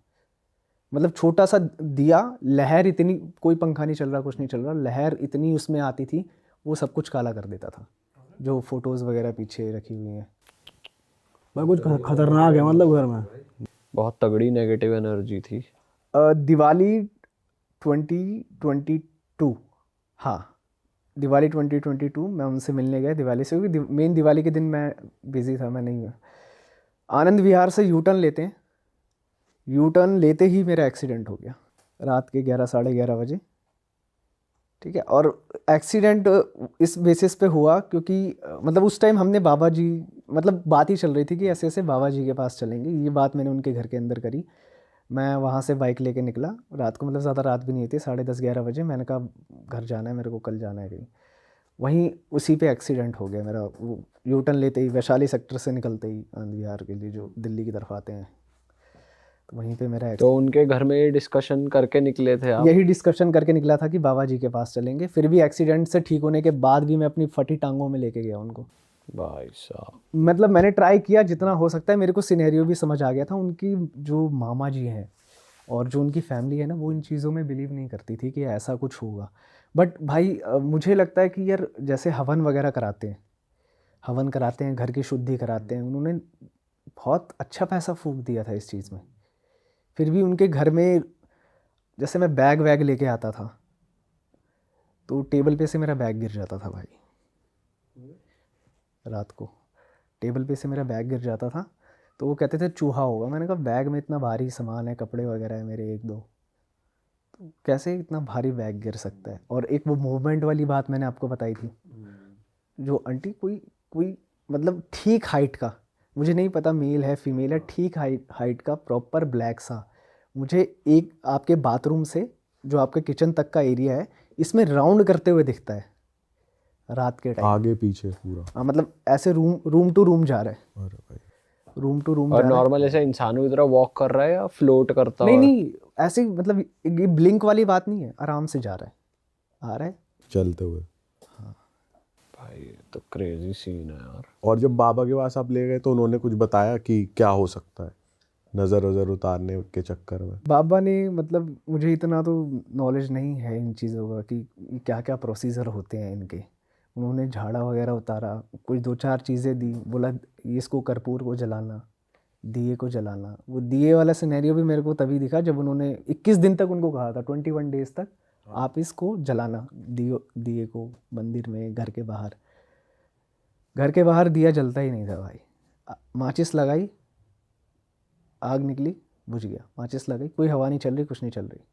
मतलब छोटा सा दिया, लहर इतनी, कोई पंखा नहीं चल रहा, कुछ नहीं चल रहा, लहर इतनी उसमें आती थी, वो सब कुछ काला कर देता था, जो फोटोज वगैरह पीछे रखी हुई हैं। भाई कुछ खतरनाक है मतलब घर में। बहुत तगड़ी नेगेटिव एनर्जी थी। दिवाली 2022, हाँ दिवाली 2022 मैं उनसे मिलने गया दिवाली से, क्योंकि मेन दिवाली के दिन मैं बिज़ी था, मैं नहीं हुआ। आनंद विहार से यू टर्न लेते हैं, यू टर्न लेते ही मेरा एक्सीडेंट हो गया रात के 11 साढ़े 11 बजे, ठीक है। और एक्सीडेंट इस बेसिस पे हुआ क्योंकि मतलब उस टाइम हमने बाबा जी, मतलब बात ही चल रही थी कि ऐसे ऐसे बाबा जी के पास चलेंगे, ये बात मैंने उनके घर के अंदर करी। मैं वहाँ से बाइक लेके निकला रात को, मतलब ज़्यादा रात भी नहीं थी, 10:30-11 बजे। मैंने कहा घर जाना है मेरे को, कल जाना है कहीं। वहीं उसी पे एक्सीडेंट हो गया मेरा, वो यू टर्न लेते ही, वैशाली सेक्टर से निकलते ही आनंद विहार के लिए जो दिल्ली की तरफ आते हैं, तो वहीं पे मेरा तो उनके घर में ये डिस्कशन करके निकले थे आप? यही डिस्कशन करके निकला था कि बाबा जी के पास चलेंगे। फिर भी एक्सीडेंट से ठीक होने के बाद भी मैं अपनी फटी टांगों में लेके गया उनको। भाई साहब, मतलब मैंने ट्राई किया जितना हो सकता है, मेरे को सिनेरियो भी समझ आ गया था। उनकी जो मामा जी हैं और जो उनकी फैमिली है ना, वो इन चीज़ों में बिलीव नहीं करती थी कि ऐसा कुछ होगा। बट भाई मुझे लगता है कि यार जैसे हवन वगैरह कराते हैं, हवन कराते हैं, घर की शुद्धि कराते हैं, उन्होंने बहुत अच्छा पैसा फूंक दिया था इस चीज़ में। फिर भी उनके घर में, जैसे मैं बैग वैग लेके आता था तो टेबल पे से मेरा बैग गिर जाता था भाई, रात को टेबल पे से मेरा बैग गिर जाता था। तो वो कहते थे चूहा होगा। मैंने कहा बैग में इतना भारी सामान है, कपड़े वगैरह है मेरे 1-2, तो कैसे इतना भारी बैग गिर सकता है। और एक वो मूवमेंट वाली बात मैंने आपको बताई थी, जो आंटी कोई कोई मतलब ठीक हाइट का, मुझे नहीं पता मेल है फीमेल है, ठीक हाइट का प्रॉपर ब्लैक सा, मुझे एक आपके बाथरूम से जो आपके किचन तक का एरिया है, इसमें राउंड करते हुए दिखता है रात के टाइम, आगे पीछे पूरा। हाँ मतलब ऐसे रूम टू रूम जा रहा है, अरे भाई, रूम टू रूम और जा रहा है। नॉर्मल ऐसे इंसानों की तरह वॉक कर रहा है या फ्लोट करता नहीं हुआ? नहीं, ऐसे ही, मतलब ये ब्लिंक वाली बात नहीं है, आराम से जा रहा है, आ रहा है। चलते हुए। भाई ये तो क्रेजी सीन है यार। और जब बाबा के पास आप ले गए तो उन्होंने कुछ बताया कि क्या हो सकता है नज़र वज़र उतारने के चक्कर में? बाबा ने, मतलब मुझे इतना तो नॉलेज नहीं है इन चीज़ों का कि क्या क्या प्रोसीजर होते हैं इनके। उन्होंने झाड़ा वगैरह उतारा, कुछ 2-4 चीज़ें दी, बोला ये इसको कर्पूर को जलाना, दिए को जलाना। वो दिए वाला सिनेरियो भी मेरे को तभी दिखा जब उन्होंने 21 दिन तक उनको कहा था, 21 डेज तक आप इसको जलाना, दिए को मंदिर में, घर के बाहर। घर के बाहर दिया जलता ही नहीं था भाई। माचिस लगाई, आग निकली, बुझ गया। माचिस लगाई, कोई हवा नहीं चल रही, कुछ नहीं चल रही,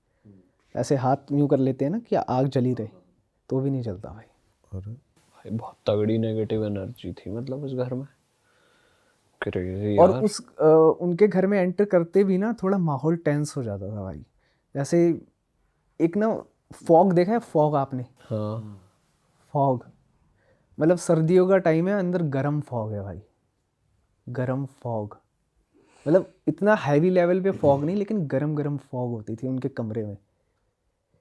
ऐसे हाथ यूँ कर लेते हैं ना कि आग जली रहे, तो भी नहीं चलता भाई। अरे भाई बहुत तगड़ी नेगेटिव एनर्जी थी मतलब उस घर में, क्रेजी और यार। उस उनके घर में एंटर करते भी ना थोड़ा माहौल टेंस हो जाता था भाई। जैसे एक ना फॉग देखा है, फॉग आपने? हाँ, फॉग मतलब सर्दियों का टाइम है, अंदर गरम फॉग है भाई, गरम फॉग। मतलब इतना हैवी लेवल पे फॉग नहीं, लेकिन गरम गरम फॉग होती थी उनके कमरे में,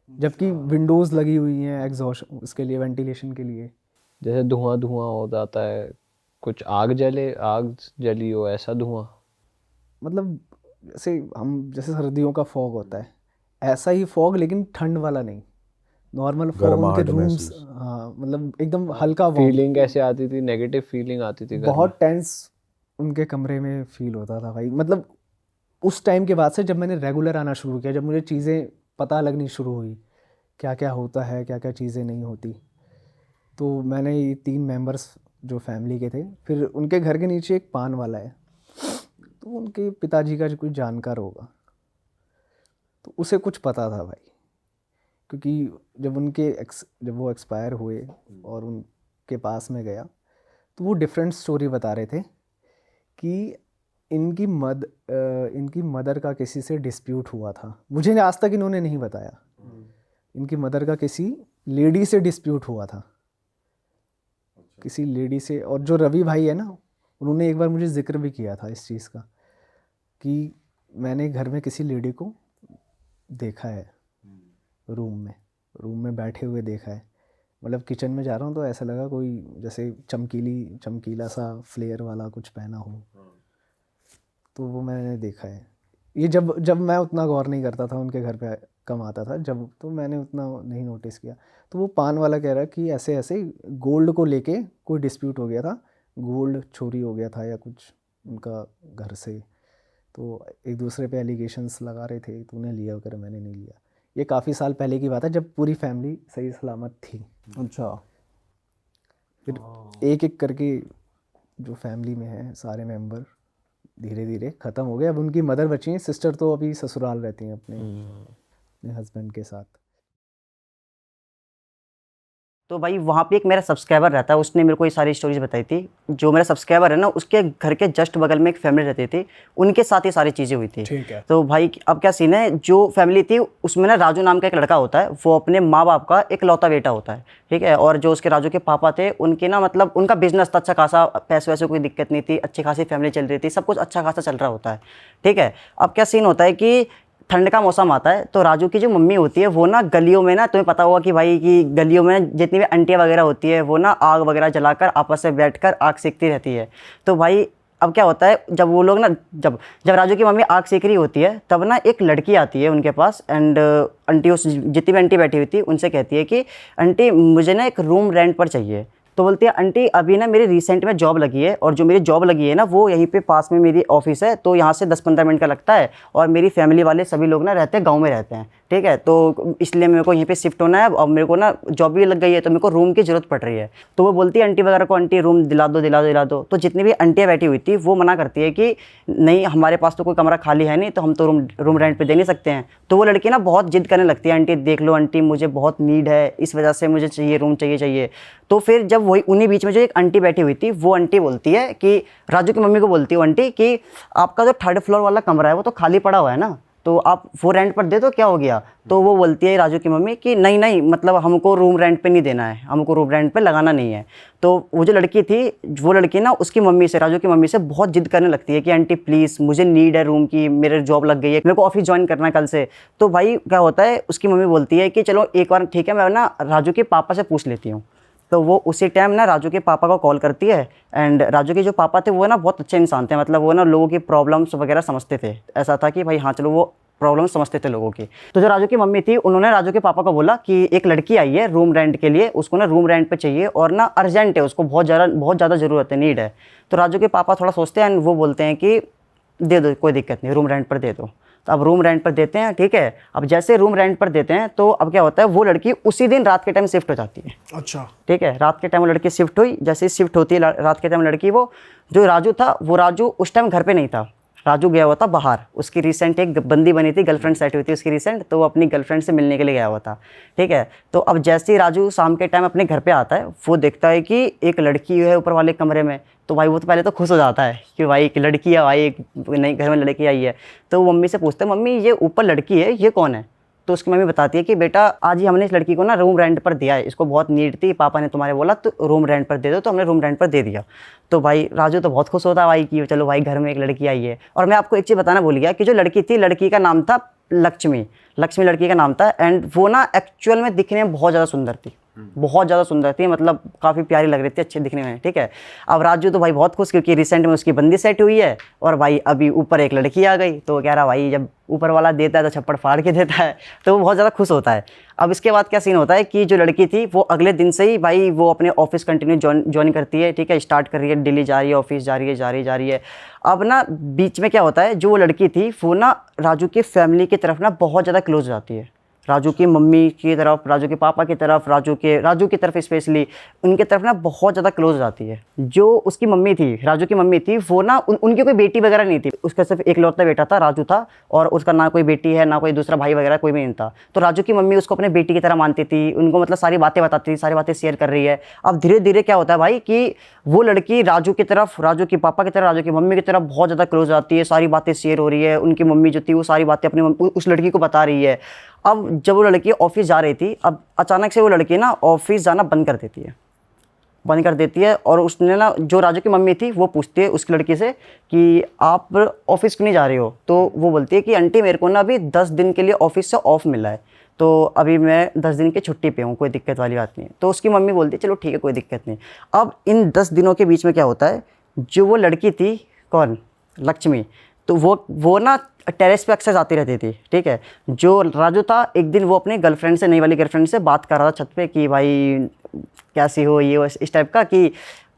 जबकि विंडोज़ लगी हुई हैं एग्जॉस्ट उसके लिए, वेंटिलेशन के लिए। जैसे धुआं धुआं हो जाता है, कुछ आग जली हो ऐसा धुआं। मतलब जैसे सर्दियों का फॉग होता है, ऐसा ही फॉग, लेकिन ठंड वाला नहीं, नॉर्मल फॉग। उनके गर्माहट रूम्स, महसूस। हाँ मतलब एकदम हल्का warm। फीलिंग कैसे आती थी? नेगेटिव फीलिंग आती थी घर में? बहुत टेंस उनके कमरे में फील होता था भाई। मतलब उस टाइम के बाद से जब मैंने रेगुलर आना शुरू किया, जब मुझे चीज़ें पता लगनी शुरू हुई क्या क्या होता है, क्या क्या चीज़ें नहीं होती। तो मैंने ये 3 मेंबर्स जो फैमिली के थे, फिर उनके घर के नीचे एक पान वाला है, तो उनके पिताजी का जो कोई जानकार होगा, तो उसे कुछ पता था भाई, क्योंकि जब वो एक्सपायर हुए और उनके पास में गया, तो वो डिफरेंट स्टोरी बता रहे थे कि इनकी मदर का किसी से डिस्प्यूट हुआ था। मुझे आज तक इन्होंने नहीं बताया। इनकी मदर का किसी लेडी से डिस्प्यूट हुआ था, किसी लेडी से। और जो रवि भाई है ना, उन्होंने एक बार मुझे जिक्र भी किया था इस चीज़ का कि मैंने घर में किसी लेडी को देखा है, रूम में बैठे हुए देखा है। मतलब किचन में जा रहा हूँ तो ऐसा लगा कोई जैसे चमकीला सा फ्लेयर वाला कुछ पहना हो, तो वो मैंने देखा है। ये जब मैं उतना गौर नहीं करता था, उनके घर पे कम आता था जब, तो मैंने उतना नहीं नोटिस किया। तो वो पान वाला कह रहा कि ऐसे ऐसे गोल्ड को लेके कोई डिस्प्यूट हो गया था, गोल्ड चोरी हो गया था या कुछ उनका घर से, तो एक दूसरे पे एलिगेशंस लगा रहे थे, तूने लिया वगैरह, मैंने नहीं लिया। ये काफ़ी साल पहले की बात है, जब पूरी फैमिली सही सलामत थी। अच्छा। फिर एक एक करके जो फैमिली में है सारे मेंबर धीरे धीरे ख़त्म हो गए। अब उनकी मदर बची हैं, सिस्टर तो अभी ससुराल रहती हैं अपने हस्बैंड के साथ। तो भाई वहाँ पे एक मेरा सब्सक्राइबर रहता है, उसने मेरे को ये सारी स्टोरीज बताई थी। जो मेरा सब्सक्राइबर है ना, उसके घर के जस्ट बगल में एक फैमिली रहती थी, उनके साथ ये सारी चीज़ें हुई थी। ठीक है। तो भाई अब क्या सीन है, जो फैमिली थी उसमें ना राजू नाम का एक लड़का होता है, वो अपने माँ बाप का एक लौता बेटा होता है, ठीक है। और जो उसके राजू के पापा थे, उनके ना मतलब उनका बिजनेस था अच्छा खासा, पैसे वैसे कोई दिक्कत नहीं थी, अच्छी खासी फैमिली चल रही थी, सब कुछ अच्छा खासा चल रहा होता है, ठीक है। अब क्या सीन होता है कि ठंड का मौसम आता है, तो राजू की जो मम्मी होती है वो ना गलियों में ना, तुम्हें पता होगा कि भाई कि गलियों में जितनी भी आंटियाँ वगैरह होती है वो ना आग वगैरह जलाकर आपस में बैठकर आग सेकती रहती है। तो भाई अब क्या होता है, जब वो लोग ना जब राजू की मम्मी आग सेक रही होती है, तब ना एक लड़की आती है उनके पास, एंड आंटी उस जितनी भी आंटी बैठी हुई थी उनसे कहती है कि आंटी मुझे ना एक रूम रेंट पर चाहिए। तो बोलती है आंटी अभी ना मेरी रिसेंट में जॉब लगी है, और जो मेरी जॉब लगी है ना वो यहीं पे पास में मेरी ऑफिस है, तो यहाँ से 10-15 मिनट का लगता है, और मेरी फैमिली वाले सभी लोग ना रहते हैं गांव में रहते हैं, ठीक है। तो इसलिए मेरे को यहीं पे शिफ्ट होना है, और मेरे को ना जॉब भी लग गई है, तो मेरे को रूम की ज़रूरत पड़ रही है। तो वो बोलती है आंटी वगैरह को, आंटी रूम दिला दो दिला दो दिला दो। तो जितनी भी आंटियाँ बैठी हुई थी वो मना करती है कि नहीं, हमारे पास तो कोई कमरा खाली है नहीं, तो हम तो रूम रेंट पर दे नहीं सकते हैं। तो वो लड़की ना बहुत जिद करने लगती है, आंटी देख लो आंटी मुझे बहुत नीड है, इस वजह से मुझे चाहिए रूम, चाहिए। तो फिर जब वही उन्हीं बीच में जो एक आंटी बैठी हुई थी, वो आंटी बोलती है कि राजू की मम्मी को बोलती है आंटी कि आपका जो 3rd फ्लोर वाला कमरा है वो तो खाली पड़ा हुआ है ना, तो आप वो रेंट पर दे दो, क्या हो गया। तो वो बोलती है राजू की मम्मी कि नहीं नहीं, मतलब हमको रूम रेंट पे नहीं देना है, हमको रूम रेंट पे लगाना नहीं है। तो वो जो लड़की थी, वो लड़की ना उसकी मम्मी से, राजू की मम्मी से बहुत जिद करने लगती है कि आंटी प्लीज़ मुझे नीड है रूम की, मेरे जॉब लग गई है, मेरे को ऑफिस ज्वाइन करना है कल से। तो भाई क्या होता है, उसकी मम्मी बोलती है कि चलो एक बार ठीक है, मैं ना राजू के पापा से पूछ लेती हूँ। तो वो उसी टाइम ना राजू के पापा को कॉल करती है, एंड राजू के जो पापा थे वो ना बहुत अच्छे इंसान थे, मतलब वो ना लोगों की प्रॉब्लम्स वगैरह समझते थे। ऐसा था कि भाई हाँ चलो, वो प्रॉब्लम समझते थे लोगों की। तो जो राजू की मम्मी थी, उन्होंने राजू के पापा को बोला कि एक लड़की आई है रूम रेंट के लिए, उसको ना रूम रेंट पे चाहिए, और ना अर्जेंट है, उसको बहुत ज़्यादा ज़रूरत है, नीड है। तो राजू के पापा थोड़ा सोचते हैं, एंड वो बोलते हैं कि दे दो, कोई दिक्कत नहीं, रूम रेंट पर दे दो। तो अब रूम रेंट पर देते हैं, ठीक है। अब जैसे रूम रेंट पर देते हैं, तो अब क्या होता है, वो लड़की उसी दिन रात के टाइम शिफ्ट हो जाती है। अच्छा। ठीक है, रात के टाइम वो लड़की शिफ्ट हुई। जैसे ही शिफ्ट होती है रात के टाइम लड़की, वो जो राजू था, वो राजू उस टाइम घर पे नहीं था, राजू गया हुआ था बाहर। उसकी रिसेंट एक बंदी बनी थी, गर्लफ्रेंड सेट हुई थी उसकी रिसेंट, तो वो अपनी गर्लफ्रेंड से मिलने के लिए गया हुआ था, ठीक है। तो अब जैसे ही राजू शाम के टाइम अपने घर पे आता है, वो देखता है कि एक लड़की है ऊपर वाले कमरे में। तो भाई वो तो पहले तो खुश हो जाता है कि भाई एक लड़की है, भाई एक नई घर में लड़की आई है। तो वो मम्मी से पूछते हैं, मम्मी ये ऊपर लड़की है, ये कौन है। तो उसकी मम्मी बताती है कि बेटा आज ही हमने इस लड़की को ना रूम रेंट पर दिया है, इसको बहुत नीड थी, पापा ने तुम्हारे बोला तो रूम रेंट पर दे दो, तो हमने रूम रेंट पर दे दिया। तो भाई राजू तो बहुत खुश होता है भाई कि चलो भाई घर में एक लड़की आई है। और मैं आपको एक चीज़ बताना भूल गया कि जो लड़की थी, लड़की का नाम था लक्ष्मी लड़की का नाम था। एंड वो ना एक्चुअल में दिखने में बहुत ज़्यादा सुंदर थी, बहुत ज़्यादा सुंदर थी, मतलब काफ़ी प्यारी लग रही थी, अच्छी दिखने में, ठीक है। अब राजू तो भाई बहुत खुश, क्योंकि रिसेंट में उसकी बंदी सेट हुई है, और भाई अभी ऊपर एक लड़की आ गई। तो वो कह रहा भाई जब ऊपर वाला देता है तो छप्पड़ फाड़ के देता है, तो वो बहुत ज़्यादा खुश होता है। अब इसके बाद क्या सीन होता है कि जो लड़की थी वो अगले दिन से ही भाई वो अपने ऑफिस कंटिन्यू ज्वाइन करती है, ठीक है, स्टार्ट कर रही है, दिल्ली जा रही है, ऑफिस जा रही है। अब ना बीच में क्या होता है, जो वो लड़की थी वो ना राजू की फैमिली की तरफ ना बहुत ज़्यादा क्लोज हो जाती है, राजू की मम्मी की तरफ, राजू के पापा की तरफ, राजू की तरफ स्पेशली, उनकी तरफ ना बहुत ज़्यादा क्लोज हो जाती है। जो उसकी मम्मी थी, राजू की मम्मी थी, वो ना उनकी कोई बेटी वगैरह नहीं थी, उसका सिर्फ एक लौता बेटा था, राजू था, और उसका ना कोई बेटी है ना कोई दूसरा भाई वगैरह कोई भी नहीं था। तो राजू की मम्मी उसको अपने बेटी की तरह मानती थी, उनको मतलब सारी बातें बताती थी, सारी बातें शेयर कर रही है। अब धीरे धीरे क्या होता है भाई कि वो लड़की राजू की तरफ, राजू के पापा की तरफ, राजू की मम्मी की तरफ बहुत ज़्यादा क्लोज आती है, सारी बातें शेयर हो रही है। उनकी मम्मी जो थी वो सारी बातें अपनी उस लड़की को बता रही है। अब जब वो लड़की ऑफिस जा रही थी, अब अचानक से वो लड़की ना ऑफिस जाना बंद कर देती है और उसने ना, जो राजू की मम्मी थी वो पूछती है उस लड़की से कि आप ऑफिस क्यों नहीं जा रही हो? तो वो बोलती है कि आंटी मेरे को ना अभी 10 दिन के लिए ऑफिस से ऑफ मिला है, तो अभी मैं 10 दिन की छुट्टी पे हूँ, कोई दिक्कत वाली बात नहीं है। तो उसकी मम्मी बोलती है चलो ठीक है कोई दिक्कत नहीं। अब इन 10 दिनों के बीच में क्या होता है, जो वो लड़की थी, कौन, लक्ष्मी, तो वो ना टेरेस पे अक्सर जाती रहती थी, ठीक है। जो राजू था, एक दिन वो अपनी गर्लफ्रेंड से, नई वाली गर्लफ्रेंड से बात कर रहा था छत पे कि भाई कैसी हो, ये इस टाइप का, कि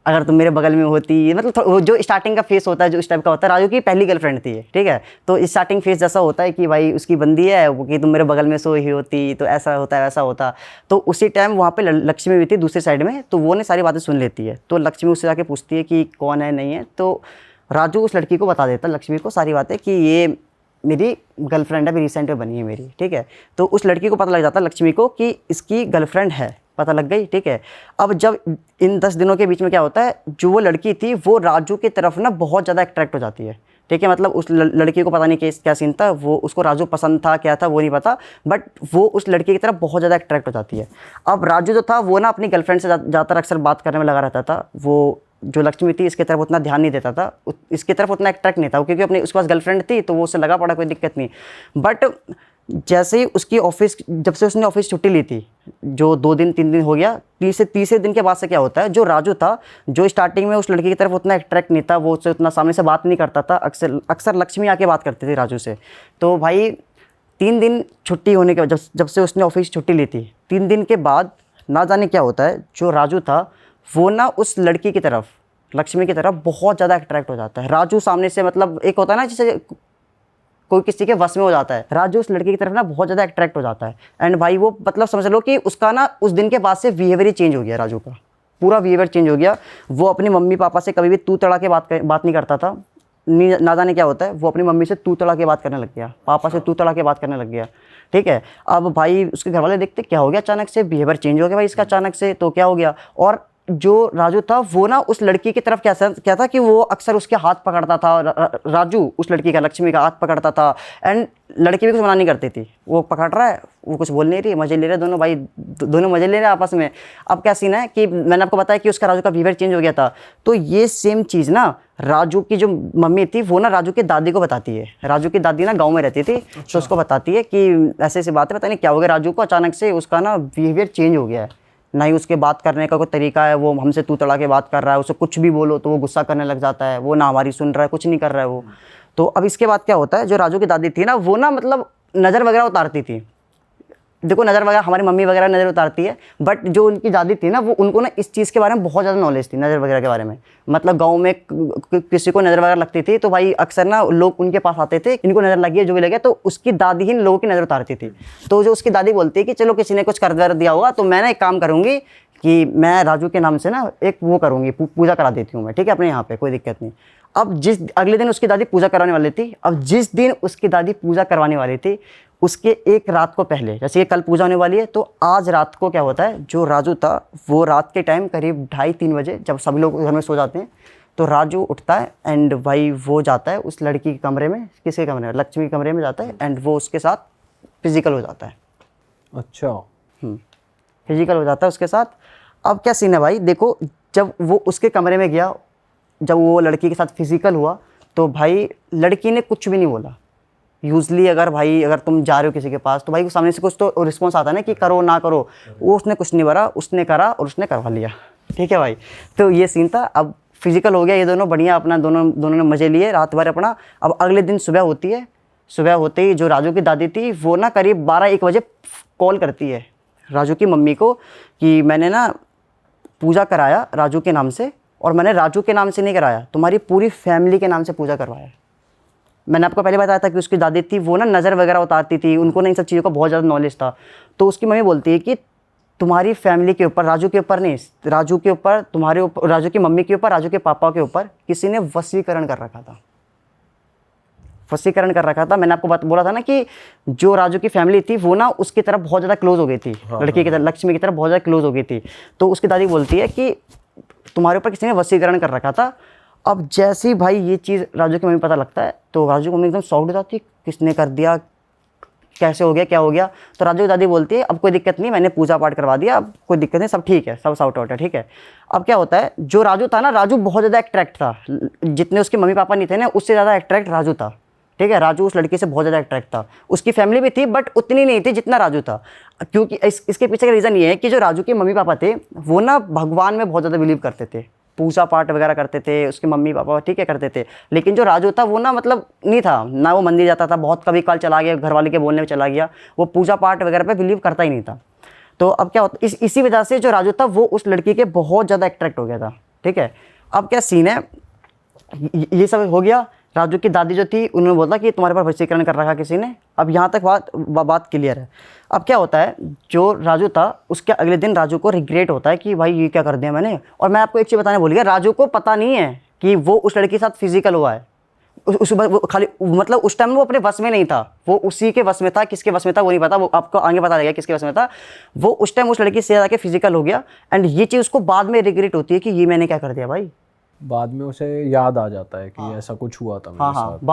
अगर तुम मेरे बगल में होती, मतलब वो जो स्टार्टिंग का फेस होता है जो इस टाइप का होता है। राजू की पहली गर्लफ्रेंड थी, ठीक है, तो स्टार्टिंग फेस जैसा होता है कि भाई उसकी बंदी है वो, कि तुम मेरे बगल में सोई होती तो ऐसा होता है वैसा होता। तो उसी टाइम वहाँ पे लक्ष्मी भी थी दूसरी साइड में, तो वो ने सारी बातें सुन लेती है। तो लक्ष्मी उससे जाके पूछती है कि कौन है नहीं है, तो राजू उस लड़की को बता देता है, लक्ष्मी को, सारी बातें कि ये मेरी गर्लफ्रेंड है, अभी रिसेंट में बनी है मेरी, ठीक है। तो उस लड़की को पता लग जाता है, लक्ष्मी को, कि इसकी गर्लफ्रेंड है, पता लग गई, ठीक है। अब जब इन 10 दिनों के बीच में क्या होता है, जो वो लड़की थी वो राजू की तरफ ना बहुत ज़्यादा अट्रैक्ट हो जाती है, ठीक है। मतलब उस लड़की को पता नहीं क्या सीन था, वो उसको राजू पसंद था क्या था वो नहीं पता, बट वो उस लड़की की तरफ बहुत ज़्यादा अट्रैक्ट हो जाती है। अब राजू जो था वो ना अपनी गर्लफ्रेंड से ज़्यादातर अक्सर बात करने में लगा रहता था। वो जो लक्ष्मी थी इसकी तरफ उतना ध्यान नहीं देता था, इसकी तरफ उतना अट्रैक्ट नहीं था, क्योंकि अपनी उसके पास गर्लफ्रेंड थी तो वो उससे लगा पड़ा, कोई दिक्कत नहीं। बट जैसे ही उसकी ऑफिस, जब से उसने ऑफिस छुट्टी ली थी, जो 2 दिन 3 दिन हो गया, तीसरे दिन के बाद से क्या होता है, जो राजू था, जो स्टार्टिंग में उस लड़की की तरफ उतना अट्रैक्ट नहीं था, वो उससे उतना सामने से बात नहीं करता था, अक्सर लक्ष्मी आके बात करती थी राजू से। तो भाई 3 दिन छुट्टी होने के बाद, जब से उसने ऑफिस छुट्टी ली थी, 3 दिन के बाद ना जाने क्या होता है, जो राजू था वो ना उस लड़की की तरफ, लक्ष्मी की तरफ बहुत ज़्यादा अट्रैक्ट हो जाता है। राजू सामने से, मतलब एक होता है ना जैसे कोई किसी के वश में हो जाता है, राजू उस लड़की की तरफ ना बहुत ज़्यादा अट्रैक्ट हो जाता है। एंड भाई वो मतलब समझ लो कि उसका ना उस दिन के बाद से बिहेवियर ही चेंज हो गया, राजू का पूरा बिहेवियर चेंज हो गया। वो अपनी मम्मी पापा से कभी भी तू तड़ा के बात नहीं करता था, ना जाने क्या होता है, वो अपनी मम्मी से तू तड़ा के बात करने लग गया, पापा से तू तड़ा के बात करने लग गया, ठीक है। अब भाई उसके घर वाले देखते क्या हो गया, अचानक से बिहेवियर चेंज हो गया भाई इसका अचानक से, तो क्या हो गया। और जो राजू था वो ना उस लड़की की तरफ क्या था कि वो अक्सर उसके हाथ पकड़ता था, राजू उस लड़की का, लक्ष्मी का हाथ पकड़ता था। एंड लड़की भी कुछ मना नहीं करती थी, वो पकड़ रहा है, वो कुछ बोल नहीं रही, मजे ले रहे दोनों भाई, दोनों मजे ले रहे हैं आपस में। अब क्या सीन है कि मैंने आपको बताया कि उसका, राजू का बिहेवियर चेंज हो गया था। तो ये सेम चीज़ ना राजू की जो मम्मी थी वो ना राजू की दादी को बताती है। राजू की दादी ना गाँव में रहती थी, तो उसको बताती है कि ऐसे ऐसी बात है, पता नहीं क्या हो गया राजू को, अचानक से उसका ना बिहेवियर चेंज हो गया है, ना ही उसके बात करने का कोई तरीका है, वो हमसे तू तड़ा के बात कर रहा है, उसे कुछ भी बोलो तो वो गुस्सा करने लग जाता है, वो ना हमारी सुन रहा है, कुछ नहीं कर रहा है वो। तो अब इसके बाद क्या होता है, जो राजू की दादी थी ना वो ना मतलब नज़र वगैरह उतारती थी। देखो नज़र वगैरह हमारी मम्मी वगैरह नज़र उतारती है, बट जो उनकी दादी थी ना वो, उनको ना इस चीज़ के बारे में बहुत ज़्यादा नॉलेज थी, नज़र वगैरह के बारे में। मतलब गांव में किसी को नज़र वगैरह लगती थी तो भाई अक्सर ना लोग उनके पास आते थे, इनको नज़र लगी है जो भी लगे, तो उसकी दादी ही लोगों की नज़र उतारती थी। तो जो उसकी दादी बोलती है कि चलो किसी ने कुछ कर दिया होगा, तो मैं ना एक काम करूँगी कि मैं राजू के नाम से ना एक वो करूँगी, पूजा करा देती हूँ मैं, ठीक है, अपने यहाँ पे, कोई दिक्कत नहीं। अब अगले दिन उसकी दादी पूजा करवाने वाली थी। अब जिस दिन उसकी दादी पूजा करवाने वाली थी उसके एक रात को पहले, जैसे ये कल पूजा होने वाली है, तो आज रात को क्या होता है, जो राजू था वो रात के टाइम करीब 2:30-3 बजे, जब सभी लोग घर में सो जाते हैं, तो राजू उठता है एंड भाई वो जाता है उस लड़की के कमरे में, किसके कमरे में, लक्ष्मी के कमरे में जाता है, एंड वो उसके साथ फिजिकल हो जाता है। अच्छा। फिजिकल हो जाता है उसके साथ। अब क्या सीन है भाई, देखो जब वो उसके कमरे में गया, जब वो लड़की के साथ फिजिकल हुआ, तो भाई लड़की ने कुछ भी नहीं बोला। यूजली अगर तुम जा रहे हो किसी के पास तो भाई सामने से कुछ तो रिस्पॉन्स आता है ना कि करो ना करो, वो उसने कुछ नहीं बोला, उसने करा और उसने करवा लिया, ठीक है भाई। तो ये सीन था। अब फिजिकल हो गया, ये दोनों बढ़िया अपना दोनों ने मज़े लिए रात भर अपना। अब अगले दिन सुबह होती है, सुबह होते ही जो राजू की दादी थी वो ना करीब 12-1 बजे कॉल करती है राजू की मम्मी को कि मैंने ना पूजा कराया राजू के नाम से, और मैंने राजू के नाम से नहीं कराया, तुम्हारी पूरी फैमिली के नाम से पूजा करवाया। मैंने आपको पहले बताया था कि उसकी दादी थी वो ना नज़र वगैरह उतारती थी, उनको ना इन सब चीज़ों का बहुत ज़्यादा नॉलेज था। तो उसकी मम्मी बोलती है कि तुम्हारी फैमिली के ऊपर, राजू के ऊपर नहीं, राजू के ऊपर, तुम्हारे ऊपर, राजू की मम्मी के ऊपर, राजू के पापा के ऊपर किसी ने वशीकरण कर रखा था, वशीकरण कर रखा था। मैंने आपको बोला था ना कि जो राजू की फैमिली थी वो ना उसकी तरफ बहुत ज़्यादा क्लोज हो गई थी, लड़की की तरफ, लक्ष्मी की तरफ बहुत ज़्यादा क्लोज हो गई थी। तो उसकी दादी बोलती है कि तुम्हारे ऊपर किसी ने वशीकरण कर रखा था। अब जैसे ही भाई ये चीज़ राजू की मम्मी पता लगता है तो राजू की मम्मी एकदम शॉक्ड हो जाती है, किसने कर दिया, कैसे हो गया, क्या हो गया। तो राजू की दादी बोलती है अब कोई दिक्कत नहीं, मैंने पूजा पाठ करवा दिया, अब कोई दिक्कत नहीं, सब ठीक है, सब सॉर्ट आउट है, ठीक है। अब क्या होता है, जो राजू था ना, राजू बहुत ज़्यादा अट्रैक्ट था, जितने उसके मम्मी पापा नहीं थे ना उससे ज़्यादा अट्रैक्ट राजू था, ठीक है। राजू उस लड़की से बहुत ज़्यादा अट्रैक्ट था, उसकी फैमिली भी थी बट उतनी नहीं थी जितना राजू था। क्योंकि इसके पीछे का रीज़न ये है कि जो राजू के मम्मी पापा थे वो ना भगवान में बहुत ज़्यादा बिलीव करते थे, पूजा पाठ वगैरह करते थे, उसके मम्मी पापा ठीक है करते थे। लेकिन जो राजू था वो ना मतलब नहीं था ना, वो मंदिर जाता था, बहुत कभी काल चला गया, घर वाले के बोलने में चला गया, वो पूजा पाठ वगैरह पे बिलीव करता ही नहीं था। तो अब क्या होता, इसी वजह से जो राजू था वो उस लड़की के बहुत ज़्यादा अट्रैक्ट हो गया था, ठीक है। अब क्या सीन है, ये सब हो गया। राजू की दादी जो थी उन्होंने बोला कि तुम्हारे पर वशीकरण कर रखा किसी ने। अब यहाँ तक बात क्लियर है। अब क्या होता है, जो राजू था उसके अगले दिन राजू को रिग्रेट होता है कि भाई ये क्या कर दिया मैंने। और मैं आपको एक चीज़ बताने भूल गया, राजू को पता नहीं है कि वो उस लड़की के साथ फिजिकल हुआ है। वो खाली मतलब उस टाइम वो अपने बस में नहीं था, वो उसी के बस में था, किसके बस में था वो नहीं पता, वो आपको आगे पता लगेगा किसके बस में था। वो उस टाइम उस लड़की से जाके फिजिकल हो गया एंड ये चीज़ उसको बाद में रिग्रेट होती है कि ये मैंने क्या कर दिया भाई। बाद में उसे याद आ जाता है कि ऐसा कुछ हुआ था मेरे हाँ साथ।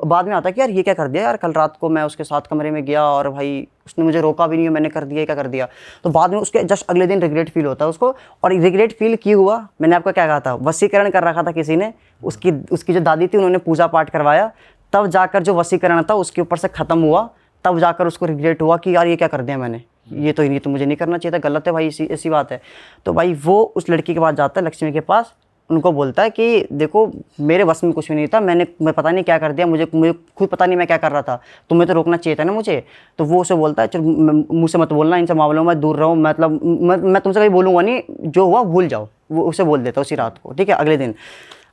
बाद में आता है कि यार ये क्या कर दिया यार, कल रात को मैं उसके साथ कमरे में गया और भाई उसने मुझे रोका भी नहीं, मैंने कर दिया, क्या कर दिया। तो बाद में उसके जस्ट अगले दिन रिग्रेट फील होता है उसको। और रिग्रेट फील क्यों हुआ, मैंने आपको क्या कहा था, वशीकरण कर रखा था किसी ने, उसकी जो दादी थी उन्होंने पूजा पाठ करवाया, तब जाकर जो वशीकरण था उसके ऊपर से ख़त्म हुआ, तब जाकर उसको रिग्रेट हुआ कि यार ये क्या कर दिया मैंने, ये तो मुझे नहीं करना चाहिए था, गलत है भाई, ऐसी बात है। तो भाई वो उस लड़की के पास जाता है, लक्ष्मी के पास, उनको बोलता है कि देखो मेरे बस में कुछ भी नहीं था, मैं पता नहीं क्या कर दिया, मुझे खुद पता नहीं मैं क्या कर रहा था, तुम्हें तो रोकना चाहिए था ना मुझे। तो वो उसे बोलता है चल मुझसे मत बोलना, इन सब मामलों में दूर रहो, मतलब मैं तुमसे कभी बोलूँगा नहीं, जो हुआ भूल जाओ। वो उसे बोल देता उसी रात को, ठीक है, अगले दिन।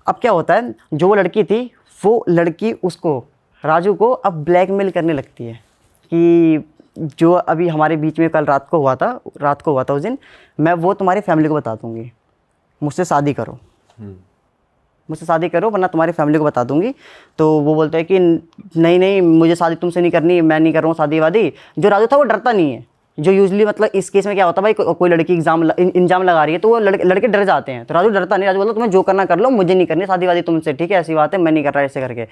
अब क्या होता है, जो वो लड़की थी वो लड़की उसको, राजू को अब ब्लैकमेल करने लगती है कि जो अभी हमारे बीच में कल रात को हुआ था उस दिन, मैं वो तुम्हारी फैमिली को बता दूँगी, मुझसे शादी करो, मुझसे शादी करो वरना तुम्हारी फैमिली को बता दूंगी। तो वो बोलता है कि नहीं मुझे शादी तुमसे नहीं करनी, मैं नहीं कर रहा हूँ शादी वादी। जो राजू था वो डरता नहीं है, जो यूजुअली मतलब इस केस में क्या होता है भाई, कोई लड़की इंजाम लगा रही है तो वो लड़के डर जाते हैं। तो राजू डरता नहीं, राजू बोलता तुम्हें जो करना कर लो, मुझे नहीं करनी शादी वादी तुमसे, ठीक है, ऐसी बात है, मैं नहीं कर रहा ऐसे करके।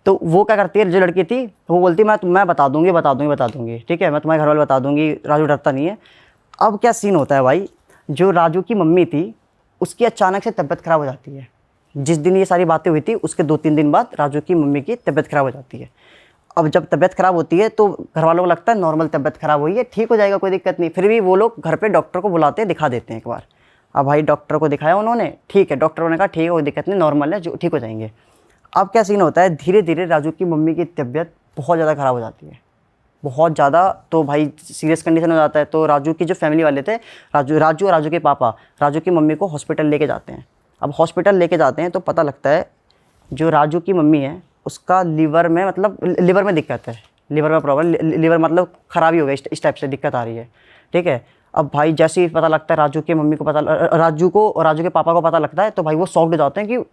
तो वो क्या करती है, जो लड़की थी वो बोलती है मैं बता दूंगी, ठीक है, मैं तुम्हारे घर वाले बता दूंगी। राजू डरता नहीं है। अब क्या सीन होता है भाई, जो राजू की मम्मी थी उसकी अचानक से तबीयत खराब हो जाती है। जिस दिन ये सारी बातें हुई थी उसके 2-3 दिन बाद राजू की मम्मी की तबीयत खराब हो जाती है। अब जब तबीयत खराब होती है तो घर वालों को लगता है नॉर्मल तबीयत खराब हुई है, ठीक हो जाएगा, कोई दिक्कत नहीं। फिर भी वो लोग घर पे डॉक्टर को बुलाते हैं, दिखा देते हैं एक बार। अब भाई डॉक्टर को दिखाया उन्होंने, ठीक है, डॉक्टर ने कहा ठीक है कोई दिक्कत नहीं, नॉर्मल है, जो ठीक हो जाएंगे। अब क्या सीन होता है, धीरे धीरे राजू की मम्मी की तबीयत बहुत ज़्यादा ख़राब हो जाती है, बहुत ज़्यादा। तो भाई सीरियस कंडीशन हो जाता है। तो राजू की जो फैमिली वाले थे, राजू और राजू के पापा राजू की मम्मी को हॉस्पिटल लेके जाते हैं। अब हॉस्पिटल लेके जाते हैं तो पता लगता है जो राजू की मम्मी है उसका लीवर में दिक्कत है, लीवर में प्रॉब्लम, लीवर मतलब ख़राबी हो गई, इस टाइप से दिक्कत आ रही है, ठीक है। अब भाई जैसे ही पता लगता है राजू की मम्मी को राजू और राजू के पापा को पता लगता है तो भाई वो शॉक्ड हो जाते हैं कि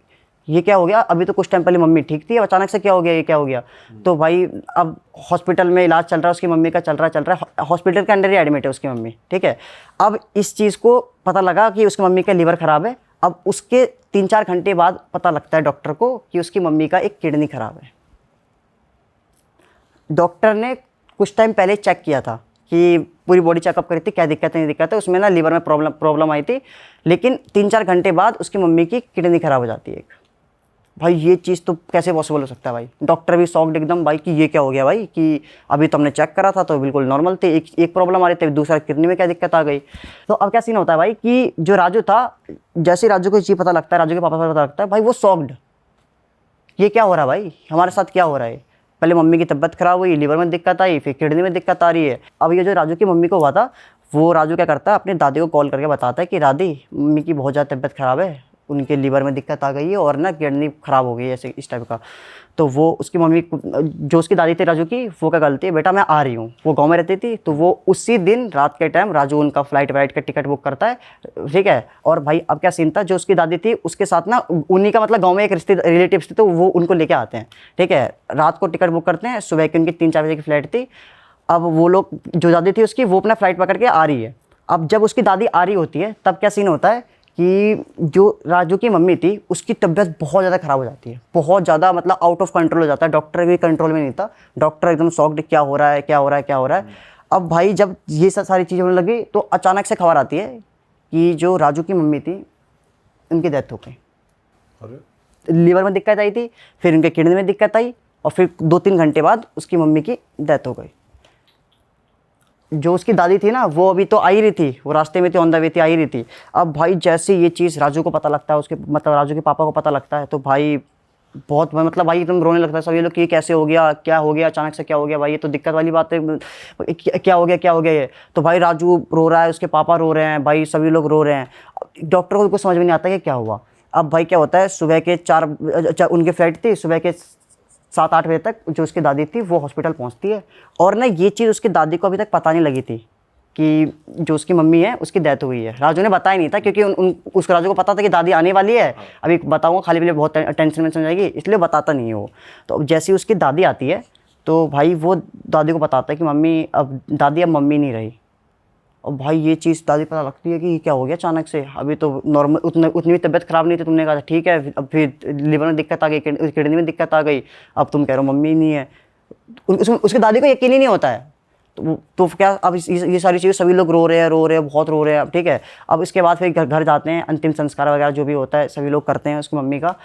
ये क्या हो गया, अभी तो कुछ टाइम पहले मम्मी ठीक थी, अब अचानक से क्या हो गया, ये क्या हो गया। तो भाई अब हॉस्पिटल में इलाज चल रहा है उसकी मम्मी का, चल रहा है, हॉस्पिटल के अंदर ही एडमिट है उसकी मम्मी, ठीक है। अब इस चीज़ को पता लगा कि उसकी मम्मी का लीवर ख़राब है। अब उसके 3-4 घंटे बाद पता लगता है डॉक्टर को कि उसकी मम्मी का एक किडनी ख़राब है। डॉक्टर ने कुछ टाइम पहले चेक किया था कि पूरी बॉडी चेकअप करी थी, क्या दिक्कत है नहीं दिक्कत है, उसमें ना लीवर में प्रॉब्लम आई थी। लेकिन 3-4 घंटे बाद उसकी मम्मी की किडनी ख़राब हो जाती है। भाई ये चीज़ तो कैसे पॉसिबल हो सकता है भाई, डॉक्टर भी शॉक्ड एकदम भाई कि ये क्या हो गया भाई, कि अभी तो हमने चेक करा था तो बिल्कुल नॉर्मल थे, एक प्रॉब्लम आ रही थी, दूसरा किडनी में क्या दिक्कत आ गई। तो अब क्या सीन होता है भाई कि जो राजू था, जैसे राजू को ये चीज़ पता लगता है, राजू के पापा को पता लगता है, भाई वो शॉक्ड, ये क्या हो रहा है भाई, हमारे साथ क्या हो रहा है। पहले मम्मी की तबीयत खराब हुई, लीवर में दिक्कत आई, फिर किडनी में दिक्कत आ रही है। अब ये जो राजू की मम्मी को हुआ था, वो राजू क्या करता है, अपनी दादी को कॉल करके बताता है कि दादी मम्मी की बहुत ज़्यादा तबीयत खराब है, उनके लीवर में दिक्कत आ गई है और ना किडनी ख़राब हो गई है, ऐसे इस टाइप का। तो वो उसकी मम्मी जो उसकी दादी थी राजू की, वो क्या गलती है, बेटा मैं आ रही हूँ। वो गांव में रहती थी, तो वो उसी दिन रात के टाइम राजू उनका फ्लाइट वाइट का टिकट बुक करता है, ठीक है। और भाई अब क्या सीन था, जो उसकी दादी थी उसके साथ ना उन्हीं का मतलब गाँव में एक रिलेटिव्स थे, तो वो उनको लेके आते हैं, ठीक है। रात को टिकट बुक करते हैं, सुबह की उनकी 3-4 बजे की फ़्लाइट थी। अब वो लोग, जो दादी थी उसकी, वो अपना फ़्लाइट पकड़ के आ रही है। अब जब उसकी दादी आ रही होती है, तब क्या सीन होता है कि जो राजू की मम्मी थी उसकी तबीयत बहुत ज़्यादा ख़राब हो जाती है, बहुत ज़्यादा, मतलब आउट ऑफ कंट्रोल हो जाता है। डॉक्टर भी कंट्रोल में नहीं था, डॉक्टर एकदम शॉक्ड, क्या हो रहा है, क्या हो रहा है, क्या हो रहा है। अब भाई जब ये सब सारी चीज़ें होने लगी, तो अचानक से खबर आती है कि जो राजू की मम्मी थी उनकी डेथ हो गई। लीवर में दिक्कत आई थी, फिर उनके किडनी में दिक्कत आई, और फिर 2-3 घंटे बाद उसकी मम्मी की डेथ हो गई। जो उसकी दादी थी ना, वो अभी तो आ ही रही थी, वो रास्ते में थी, ऑन द वे थी, आ ही रही थी। अब भाई जैसे ये चीज़ राजू को पता लगता है, उसके मतलब राजू के पापा को पता लगता है, तो भाई बहुत, मतलब भाई एकदम रोने लगता है सभी लोग कि ये कैसे हो गया, क्या हो गया, अचानक से क्या हो गया भाई, ये तो दिक्कत वाली बात है, क्या हो गया, क्या हो गया ये। तो भाई राजू रो रहा है, उसके पापा रो रहे हैं, भाई सभी लोग रो रहे हैं। डॉक्टर को कुछ समझ में नहीं आता कि क्या हुआ। अब भाई क्या होता है, सुबह के 4 उनकी फ्लाइट थी, सुबह के 7-8 बजे तक जो उसकी दादी थी वो हॉस्पिटल पहुंचती है। और ना ये चीज़ उसकी दादी को अभी तक पता नहीं लगी थी कि जो उसकी मम्मी है उसकी डेथ हुई है। राजू ने बताया नहीं था, क्योंकि उस राजू को पता था कि दादी आने वाली है, अभी बताऊंगा खाली पीले बहुत टेंशन में जाएगी, इसलिए बताता नहीं है वो। तो जैसे ही उसकी दादी आती है, तो भाई वो दादी को बताता है कि मम्मी अब दादी अब मम्मी नहीं रही। और भाई ये चीज़ दादी पता लगती है कि क्या हो गया अचानक से, अभी तो नॉर्मल उतनी भी तबीयत ख़राब नहीं थी, तुमने कहा ठीक है, अब फिर लीवर में दिक्कत आ गई, किडनी में दिक्कत आ गई, अब तुम कह रहे हो मम्मी नहीं है। उसकी दादी को यकीन ही नहीं होता है। तो क्या, अब ये सारी चीज़ें, सभी लोग रो रहे हैं, बहुत रो रहे हैं, ठीक है। अब इसके बाद फिर घर जाते हैं, अंतिम संस्कार वगैरह जो भी होता है सभी लोग करते हैं उसकी मम्मी का।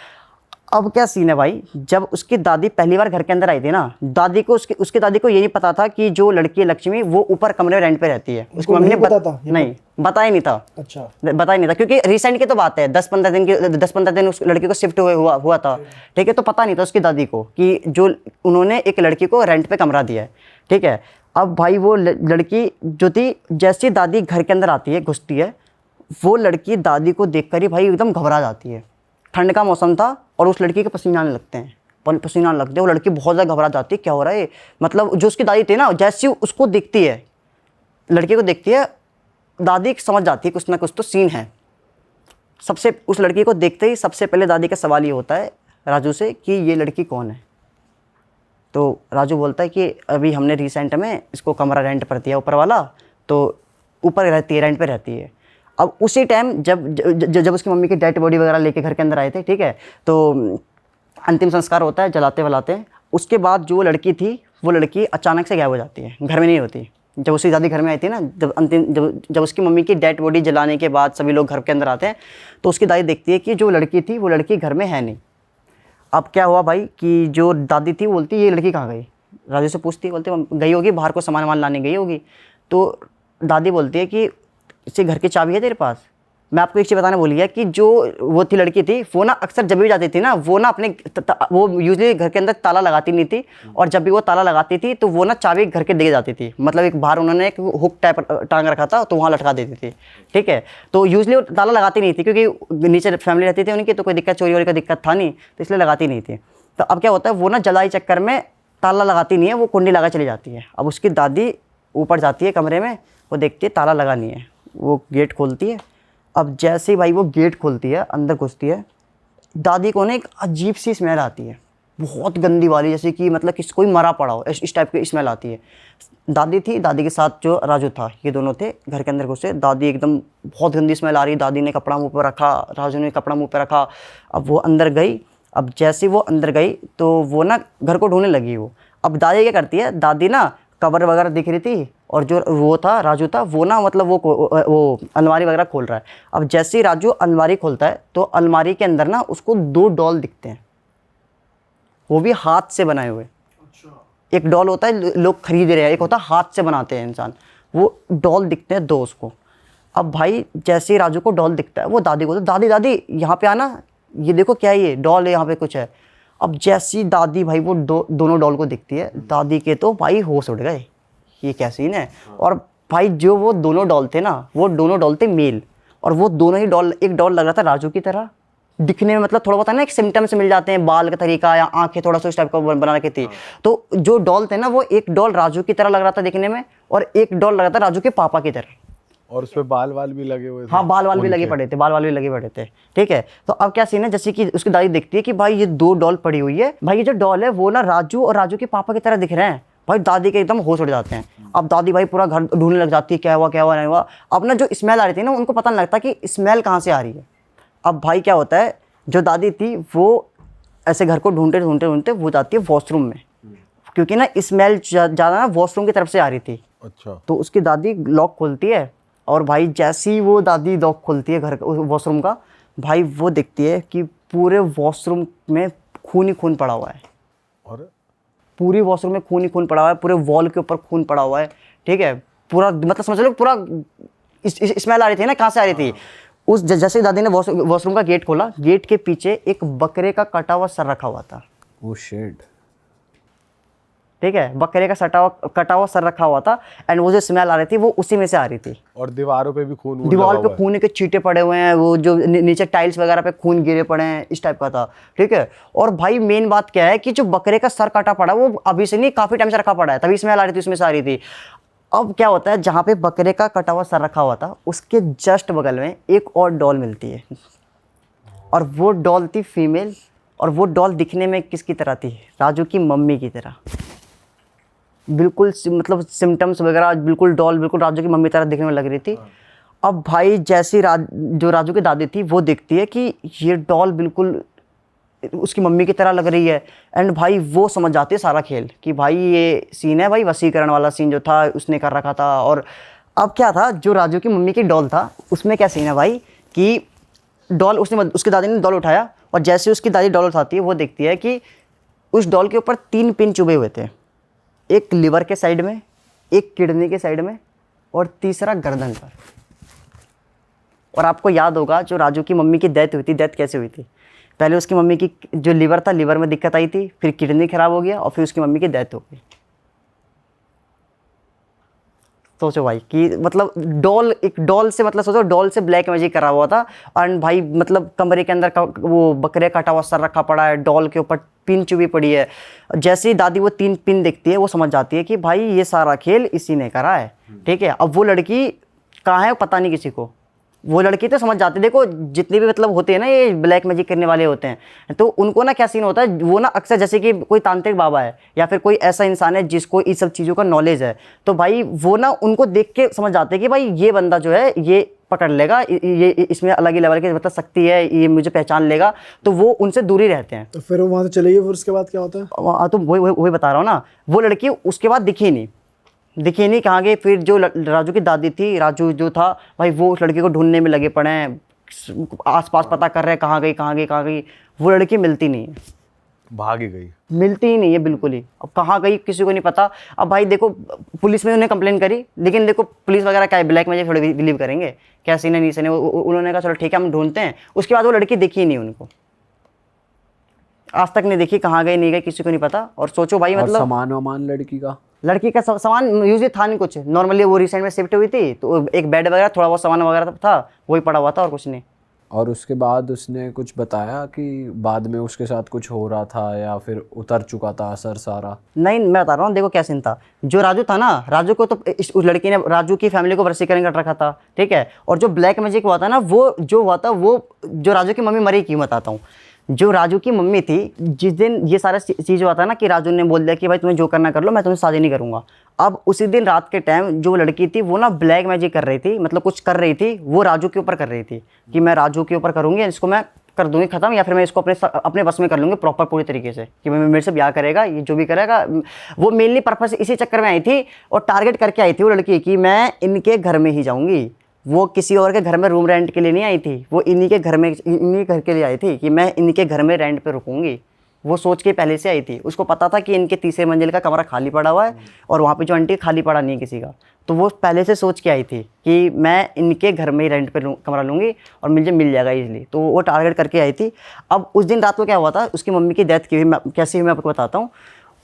अब क्या सीन है भाई, जब उसकी दादी पहली बार घर के अंदर आई थी ना, दादी को उसकी दादी को ये नहीं पता था कि जो लड़की है लक्ष्मी, वो ऊपर कमरे में रेंट पे रहती है। उसकी मम्मी ने नहीं बताया नहीं था। अच्छा, बताया नहीं था, क्योंकि रिसेंट की तो बात है, 10-15 दिन उस लड़की को शिफ्ट हुआ था, ठीक है। तो पता नहीं था उसकी दादी को कि जो उन्होंने एक लड़की को रेंट पे कमरा दिया है, ठीक है। अब भाई वो लड़की जो थी, जैसी दादी घर के अंदर आती है, घुसती है, वो लड़की दादी को देखकर ही भाई एकदम घबरा जाती है। ठंड का मौसम था और उस लड़की के पसीना आने लगते हैं, पसीना आने लगते हैं, वो लड़की बहुत ज़्यादा घबरा जाती है, क्या हो रहा है। मतलब जो उसकी दादी थी ना, जैसी उसको दिखती है, लड़की को देखती है, दादी समझ जाती है कुछ ना कुछ तो सीन है। सबसे उस लड़की को देखते ही सबसे पहले दादी का सवाल ये होता है राजू से कि ये लड़की कौन है। तो राजू बोलता है कि अभी हमने रिसेंट में इसको कमरा रेंट पर दिया ऊपर वाला, तो ऊपर रहती है, रेंट पे रहती है। अब उसी टाइम जब उसकी मम्मी की डेड बॉडी वगैरह लेके घर के अंदर आए थे, ठीक है, तो अंतिम संस्कार होता है, जलाते वलाते। उसके बाद जो लड़की थी, वो लड़की अचानक से गायब हो जाती है, घर में नहीं होती। जब उसकी दादी घर में आई थी ना, जब उसकी मम्मी की डेड बॉडी जलाने के बाद सभी लोग घर के अंदर आते हैं, तो उसकी दादी देखती है कि जो लड़की थी वो लड़की घर में है नहीं। अब क्या हुआ भाई कि जो दादी थी बोलती ये लड़की कहाँ गई, राजू से पूछती है, बोलते गई होगी बाहर को सामान वामान लाने गई होगी। तो दादी बोलती है कि इससे घर की चाबी है तेरे पास। मैं आपको एक चीज़ बताने भूल गया कि जो वो थी लड़की थी, वो ना अक्सर जब भी जाती थी ना, वो ना अपने वो यूजली घर के अंदर ताला लगाती नहीं थी, और जब भी वो ताला लगाती थी तो वो ना चाबी घर के दे जाती थी। मतलब एक बाहर उन्होंने एक हुक टाइप टांग रखा था, तो वहाँ लटका देती थी, ठीक है। तो यूजली वो ताला लगाती नहीं थी, क्योंकि नीचे फैमिली रहती थी उनकी, तो कोई दिक्कत चोरी वोरी का दिक्कत था नहीं, तो इसलिए लगाती नहीं थी। तो अब क्या होता है, वो ना जलाई चक्कर में ताला लगाती नहीं है, वो कुंडी लगा चली जाती है। अब उसकी दादी ऊपर जाती है कमरे में, वो देखती है ताला लगा नहीं है, वो गेट खोलती है। अब जैसे ही भाई वो गेट खोलती है, अंदर घुसती है, दादी को ना एक अजीब सी स्मेल आती है, बहुत गंदी वाली, जैसे कि मतलब किसी कोई मरा पड़ा हो, इस टाइप की स्मेल आती है। दादी थी, दादी के साथ जो राजू था, ये दोनों थे घर के अंदर घुसे। दादी एकदम बहुत गंदी स्मेल आ रही, दादी ने कपड़ा मुँह पर रखा, राजू ने कपड़ा मुँह पर रखा। अब वो अंदर गई। अब जैसे वो अंदर गई तो वो ना घर को ढूंढने लगी वो। अब दादी क्या करती है, दादी ना कवर वगैरह दिख रही थी, और जो वो था राजू था, वो ना मतलब वो अलमारी वगैरह खोल रहा है। अब जैसे ही राजू अलमारी खोलता है, तो अलमारी के अंदर ना उसको 2 डॉल दिखते हैं, वो भी हाथ से बनाए हुए। एक डॉल होता है लोग खरीद रहे हैं, एक होता है हाथ से बनाते हैं इंसान, वो डॉल दिखते हैं 2 उसको। अब भाई जैसे ही राजू को डॉल दिखता है, वो दादी को, दादी दादी यहाँ पे आना, ये देखो क्या है, ये डॉल है, यहाँ पे कुछ है। अब जैसी दादी भाई वो दोनों डॉल को दिखती है, दादी के तो भाई होश उड़ गए, ये क्या सीन है। और भाई जो वो दोनों डॉल थे ना, वो दोनों डॉल थे मेल, और वो दोनों ही डॉल, एक डॉल लग रहा था राजू की तरह, दिखने में मतलब थोड़ा बहुत है ना, एक सिम्टम्स मिल जाते हैं, बाल का तरीका या आंखें थोड़ा सा उस टाइप का बना रखी थी। तो जो डॉल थे ना, वो एक डॉल राजू की तरह लग रहा था दिखने में, और एक डॉल लग रहा था राजू के पापा की तरह। और उसमें बाल वाल भी लगे हुए थे। हाँ, बाल वाल भी लगे पड़े थे, बाल वाल भी लगे पड़े थे। ठीक है, तो अब क्या सीन है, जैसे कि उसकी दादी देखती है कि भाई ये 2 डॉल पड़ी हुई है, भाई ये जो डॉल है वो ना राजू और राजू के पापा की तरह दिख रहे हैं। भाई दादी के एकदम होश उड़ जाते हैं। अब दादी भाई पूरा घर ढूंढने लग जाती है, क्या हुआ क्या हुआ नहीं हुआ। अब ना जो स्मेल आ रही थी ना, उनको पता नहीं लगता कि स्मेल कहाँ से आ रही है। अब भाई क्या होता है, जो दादी थी वो ऐसे घर को ढूंढते ढूंढते ढूंढते वो जाती है वॉशरूम में, क्योंकि ना स्मेल ज़्यादा ना वॉशरूम की तरफ से आ रही थी। अच्छा। तो उसकी दादी लॉक खोलती है, और भाई जैसे ही वो दादी लॉक खोलती है घर वॉशरूम का, भाई वो देखती है कि पूरे वॉशरूम में खून ही खून पड़ा हुआ है। और पूरी वॉशरूम में खून ही खून पड़ा हुआ है, पूरे वॉल के ऊपर खून पड़ा हुआ है। ठीक है, पूरा मतलब समझ लो पूरा स्मेल आ रही थी ना, कहाँ से आ रही थी। उस जैसे दादी ने वॉशरूम का गेट खोला, गेट के पीछे एक बकरे का कटा हुआ सर रखा हुआ था। Oh shit. ठीक है, बकरे का कटा हुआ सर रखा हुआ था, एंड वो जो स्मेल आ रही थी वो उसी में से आ रही थी। और दीवारों पे भी खून दीवार पे खून के छींटे पड़े हुए हैं, वो जो नीचे टाइल्स वगैरह पे खून गिरे पड़े हैं, इस टाइप का था। ठीक है, और भाई मेन बात क्या है कि जो बकरे का सर काटा पड़ा वो अभी से नहीं, काफी टाइम से रखा पड़ा है, तभी स्मेल आ रही थी, उसमें से आ रही थी। अब क्या होता है, जहाँ पे बकरे का कटा हुआ सर रखा हुआ था, उसके जस्ट बगल में एक और डॉल मिलती है, और वो डॉल थी फीमेल, और वो डॉल दिखने में किसकी तरह थी, राजू की मम्मी की तरह। बिल्कुल मतलब सिम्टम्स वगैरह बिल्कुल डॉल बिल्कुल राजू की मम्मी तरह दिखने में लग रही थी। अब भाई जैसी जो राजू की दादी थी वो देखती है कि ये डॉल बिल्कुल उसकी मम्मी की तरह लग रही है, एंड भाई वो समझ जाती है सारा खेल कि भाई ये सीन है, भाई वसीकरण वाला सीन जो था उसने कर रखा था। और अब क्या था, जो राजू की मम्मी की डॉल था उसमें क्या सीन है भाई कि डॉल उसकी दादी ने डॉल उठाया, और जैसे उसकी दादी डॉल उठाती है वो देखती है कि उस डॉल के ऊपर 3 पिन चुभे हुए थे, एक लिवर के साइड में, एक किडनी के साइड में, और तीसरा गर्दन पर। और आपको याद होगा जो राजू की मम्मी की डेथ हुई थी, डेथ कैसे हुई थी, पहले उसकी मम्मी की जो लिवर था, लिवर में दिक्कत आई थी, फिर किडनी खराब हो गया, और फिर उसकी मम्मी की डेथ हो गई। सोचो भाई कि मतलब एक डॉल से मतलब सोचो डॉल से ब्लैक मैजिक करा हुआ था, और भाई मतलब कमरे के अंदर वो बकरे काटा हुआ सर रखा पड़ा है, डॉल के ऊपर पिन चुभी पड़ी है। जैसे ही दादी वो 3 पिन देखती है वो समझ जाती है कि भाई ये सारा खेल इसी ने करा है। ठीक है, अब वो लड़की कहाँ है पता नहीं किसी को, वो लड़की तो समझ जाती है। देखो जितने भी मतलब होते हैं ना ये ब्लैक मैजिक करने वाले होते हैं, तो उनको ना क्या सीन होता है, वो ना अक्सर जैसे कि कोई तांत्रिक बाबा है या फिर कोई ऐसा इंसान है जिसको इस सब चीज़ों का नॉलेज है, तो भाई वो ना उनको देख के समझ जाते हैं कि भाई ये बंदा जो है ये पकड़ लेगा, ये इसमें अलग ही लेवल की मतलब शक्ति है, ये मुझे पहचान लेगा, तो वो उनसे दूर ही रहते हैं। तो फिर वो वहाँ से चले गए, फिर उसके बाद क्या होता है? तो वही बता रहा हूँ ना, वो लड़की उसके बाद दिखी नहीं कहाँ गई। फिर जो राजू की दादी थी, राजू जो था भाई, वो उस लड़की को ढूंढने में लगे पड़े हैं, आसपास पता कर रहे हैं कहाँ गई। वो लड़की मिलती नहीं है, भाग ही गई, मिलती ही नहीं है बिल्कुल ही। अब कहाँ गई किसी को नहीं पता। अब भाई देखो पुलिस में उन्हें कंप्लेन करी, लेकिन देखो पुलिस वगैरह क्या है, ब्लैक मैजिक थोड़ी बिलीव करेंगे, क्या सीन है नहीं सीन है। उन्होंने कहा चलो ठीक है हम ढूंढते हैं। उसके बाद वो लड़की दिखी ही नहीं, उनको आज तक नहीं देखी, कहाँ गई नहीं गई किसी को नहीं पता। और सोचो भाई मतलब सामान वामान लड़की का सामान यूजली था नहीं कुछ, नॉर्मली वो रिसेंट में शिफ्ट हुई थी, तो एक बेड वगैरह थोड़ा बहुत सामान वगैरह था, वही पड़ा हुआ था और कुछ नहीं। और उसके बाद उसने कुछ बताया कि बाद में उसके साथ कुछ हो रहा था या फिर उतर चुका था असर सारा? नहीं, मैं बता रहा हूँ, देखो क्या सीन था। जो राजू था ना, राजू को तो उस लड़की ने राजू की फैमिली को वशीकरण कर रखा था, ठीक है। और जो ब्लैक मैजिक हुआ था ना, वो जो हुआ था वो जो राजू की मम्मी मरी क्यों बताता हूँ। जो राजू की मम्मी थी, जिस दिन ये सारा चीज़ हुआ था ना कि राजू ने बोल दिया कि भाई तुम्हें जो करना कर लो, मैं तुम्हें शादी नहीं करूँगा। अब उसी दिन रात के टाइम जो लड़की थी वो ना ब्लैक मैजिक कर रही थी, मतलब कुछ कर रही थी, वो राजू के ऊपर कर रही थी कि मैं राजू के ऊपर करूँगी, इसको मैं कर दूंगी ख़त्म, या फिर मैं इसको अपने बस में कर लूँगी प्रॉपर पूरी तरीके से कि मैं मेरे से ब्याह करेगा, ये जो भी करेगा। वो मेनली पर्पस इसी चक्कर में आई थी और टारगेट करके आई थी वो लड़की कि मैं इनके घर में ही जाऊँगी। वो किसी और के घर में रूम रेंट के लिए नहीं आई थी, वो इन्हीं के घर के लिए आई थी कि मैं इनके घर में रेंट पे रुकूंगी। वो सोच के पहले से आई थी, उसको पता था कि इनके तीसरे मंजिल का कमरा खाली पड़ा हुआ है और वहाँ पे जो आंटी खाली पड़ा नहीं है किसी का, तो वो पहले से सोच के आई थी कि मैं इनके घर में ही रेंट पे कमरा लूँगी और मुझे मिल जाएगा ईजिली, तो वो टारगेट करके आई थी। अब उस दिन रात को क्या हुआ था, उसकी मम्मी की डेथ की हुई, कैसी हुई मैं आपको बताता हूँ।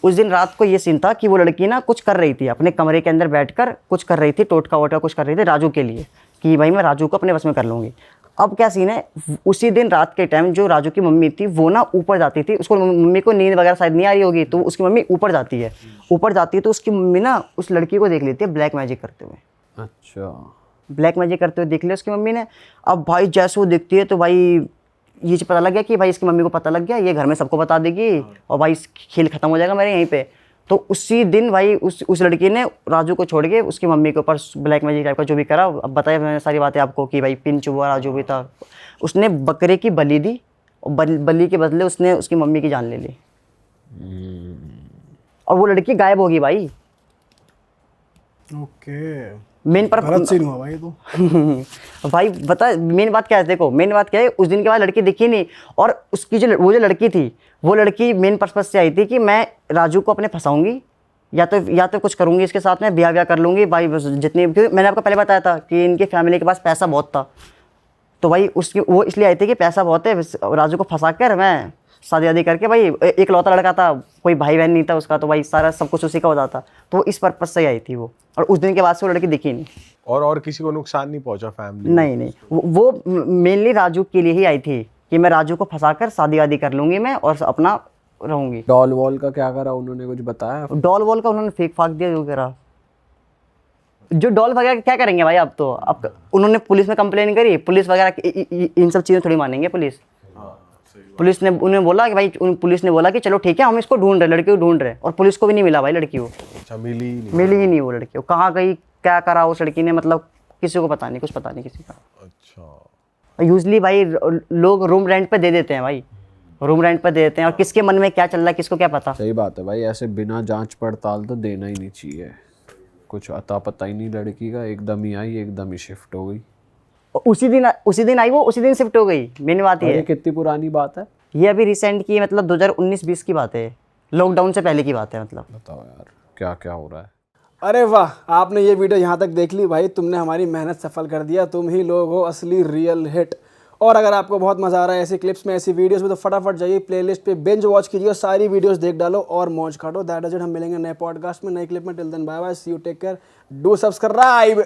उस दिन रात को ये सीन था कि वो लड़की ना कुछ कर रही थी, अपने कमरे के अंदर बैठकर कुछ कर रही थी, टोटका वोटका कुछ कर रही थी राजू के लिए कि भाई मैं राजू को अपने बस में कर लूँगी। अब क्या सीन है, उसी दिन रात के टाइम जो राजू की मम्मी थी वो ना ऊपर जाती थी, उसको मम्मी को नींद वगैरह शायद नहीं आ रही होगी, तो उसकी मम्मी ऊपर जाती है। ऊपर जाती है तो उसकी मम्मी ना उस लड़की को देख लेती है ब्लैक मैजिक करते हुए। अच्छा। ब्लैक मैजिक करते हुए देख लिया उसकी मम्मी ने। अब भाई जैसे वो देखती है तो भाई ये चीज़ पता लग गया कि भाई इसकी मम्मी को पता लग गया, ये घर में सबको बता देगी और भाई खेल खत्म हो जाएगा मेरे यहीं पे। तो उसी दिन भाई उस लड़की ने राजू को छोड़ के उसकी मम्मी के ऊपर ब्लैक मैजिक टाइप का जो भी करा, अब बताया मैंने सारी बातें आपको कि भाई पिन चुबा राजू भी था। उसने बकरे की बलि दी और बलि के बदले उसने उसकी मम्मी की जान ले ली और वो लड़की गायब होगी भाई। ओके, मेन पर गलत सीन हुआ भाई तो। भाई बता मेन बात क्या है, देखो मेन बात क्या है, उस दिन के बाद लड़की दिखी नहीं और उसकी वो जो लड़की थी वो लड़की मेन पर्पज से आई थी कि मैं राजू को अपने फंसाऊंगी या तो कुछ करूंगी इसके साथ में, ब्याह कर लूंगी भाई बस जितनी, क्योंकि मैंने आपको पहले बताया था कि इनकी फैमिली के पास पैसा बहुत था। तो भाई उसकी वो इसलिए आई थी कि पैसा बहुत है, राजू को फंसा कर मैं शादी वादी करके, भाई एक लौता लड़का था, कोई भाई बहन नहीं था उसका, तो भाई सारा सब कुछ उसी का हो जाता। तो इस पर्पज से ही आई थी वो, और उस दिन के बाद से वो लड़की दिखी नहीं। और किसी को नुकसान नहीं पहुंचा फैमिली? नहीं, वो मेनली राजू के लिए ही आई थी कि मैं राजू को फंसा कर शादी वादी कर लूंगी मैं और अपना रहूंगी। डॉल वॉल का क्या करा, उन्होंने कुछ बताया? डॉल वॉल का उन्होंने फेंक फाक दिया जो करा। जो डॉल वगैरह क्या करेंगे भाई, अब उन्होंने पुलिस में कंप्लेन करी, पुलिस वगैरह इन सब चीज़ें थोड़ी मानेंगे। पुलिस ने उन्हें बोला कि भाई पुलिस ने बोला कि चलो ठीक है हम इसको ढूंढ रहे, लड़की को ढूंढ रहे, और पुलिस को भी नहीं मिला भाई लड़की को। अच्छा, मिली ही नहीं वो लड़की, कहाँ गई क्या करा उस लड़की ने, मतलब किसी को पता नहीं, कुछ पता नहीं किसी का। अच्छा, यूजली भाई लोग रूम रेंट पे दे देते हैं भाई, रूम रेंट पे दे देते हैं, और किसके मन में क्या चल रहा है किसको क्या पता। सही बात है भाई, ऐसे बिना जांच पड़ताल तो देना ही नहीं चाहिए। कुछ अता पता ही नहीं लड़की का, एकदम ही आई एकदम ही शिफ्ट हो गई। उसी दिन आई वो, उसी दिन शिफ्ट हो गई। मेन बात ये है, कितनी पुरानी बात है ये अभी रिसेंट की, मतलब 2019-20 की बात है, लॉकडाउन से पहले की बात है। मतलब बताओ यार क्या क्या हो रहा है। अरे वाह, आपने ये वीडियो यहाँ तक देख ली भाई, तुमने हमारी मेहनत सफल कर दिया, तुम ही लोग हो असली रियल हिट। और अगर आपको बहुत मज़ा आ रहा है ऐसी क्लिप्स में, ऐसी वीडियोस में, तो फटाफट जाइए प्लेलिस्ट पे बिंज वॉच कीजिए और सारी वीडियोस देख डालो और मौज काटो। That is it. हम मिलेंगे नए पॉडकास्ट में, नए क्लिप में। Till then bye bye, see you, take care, do subscribe.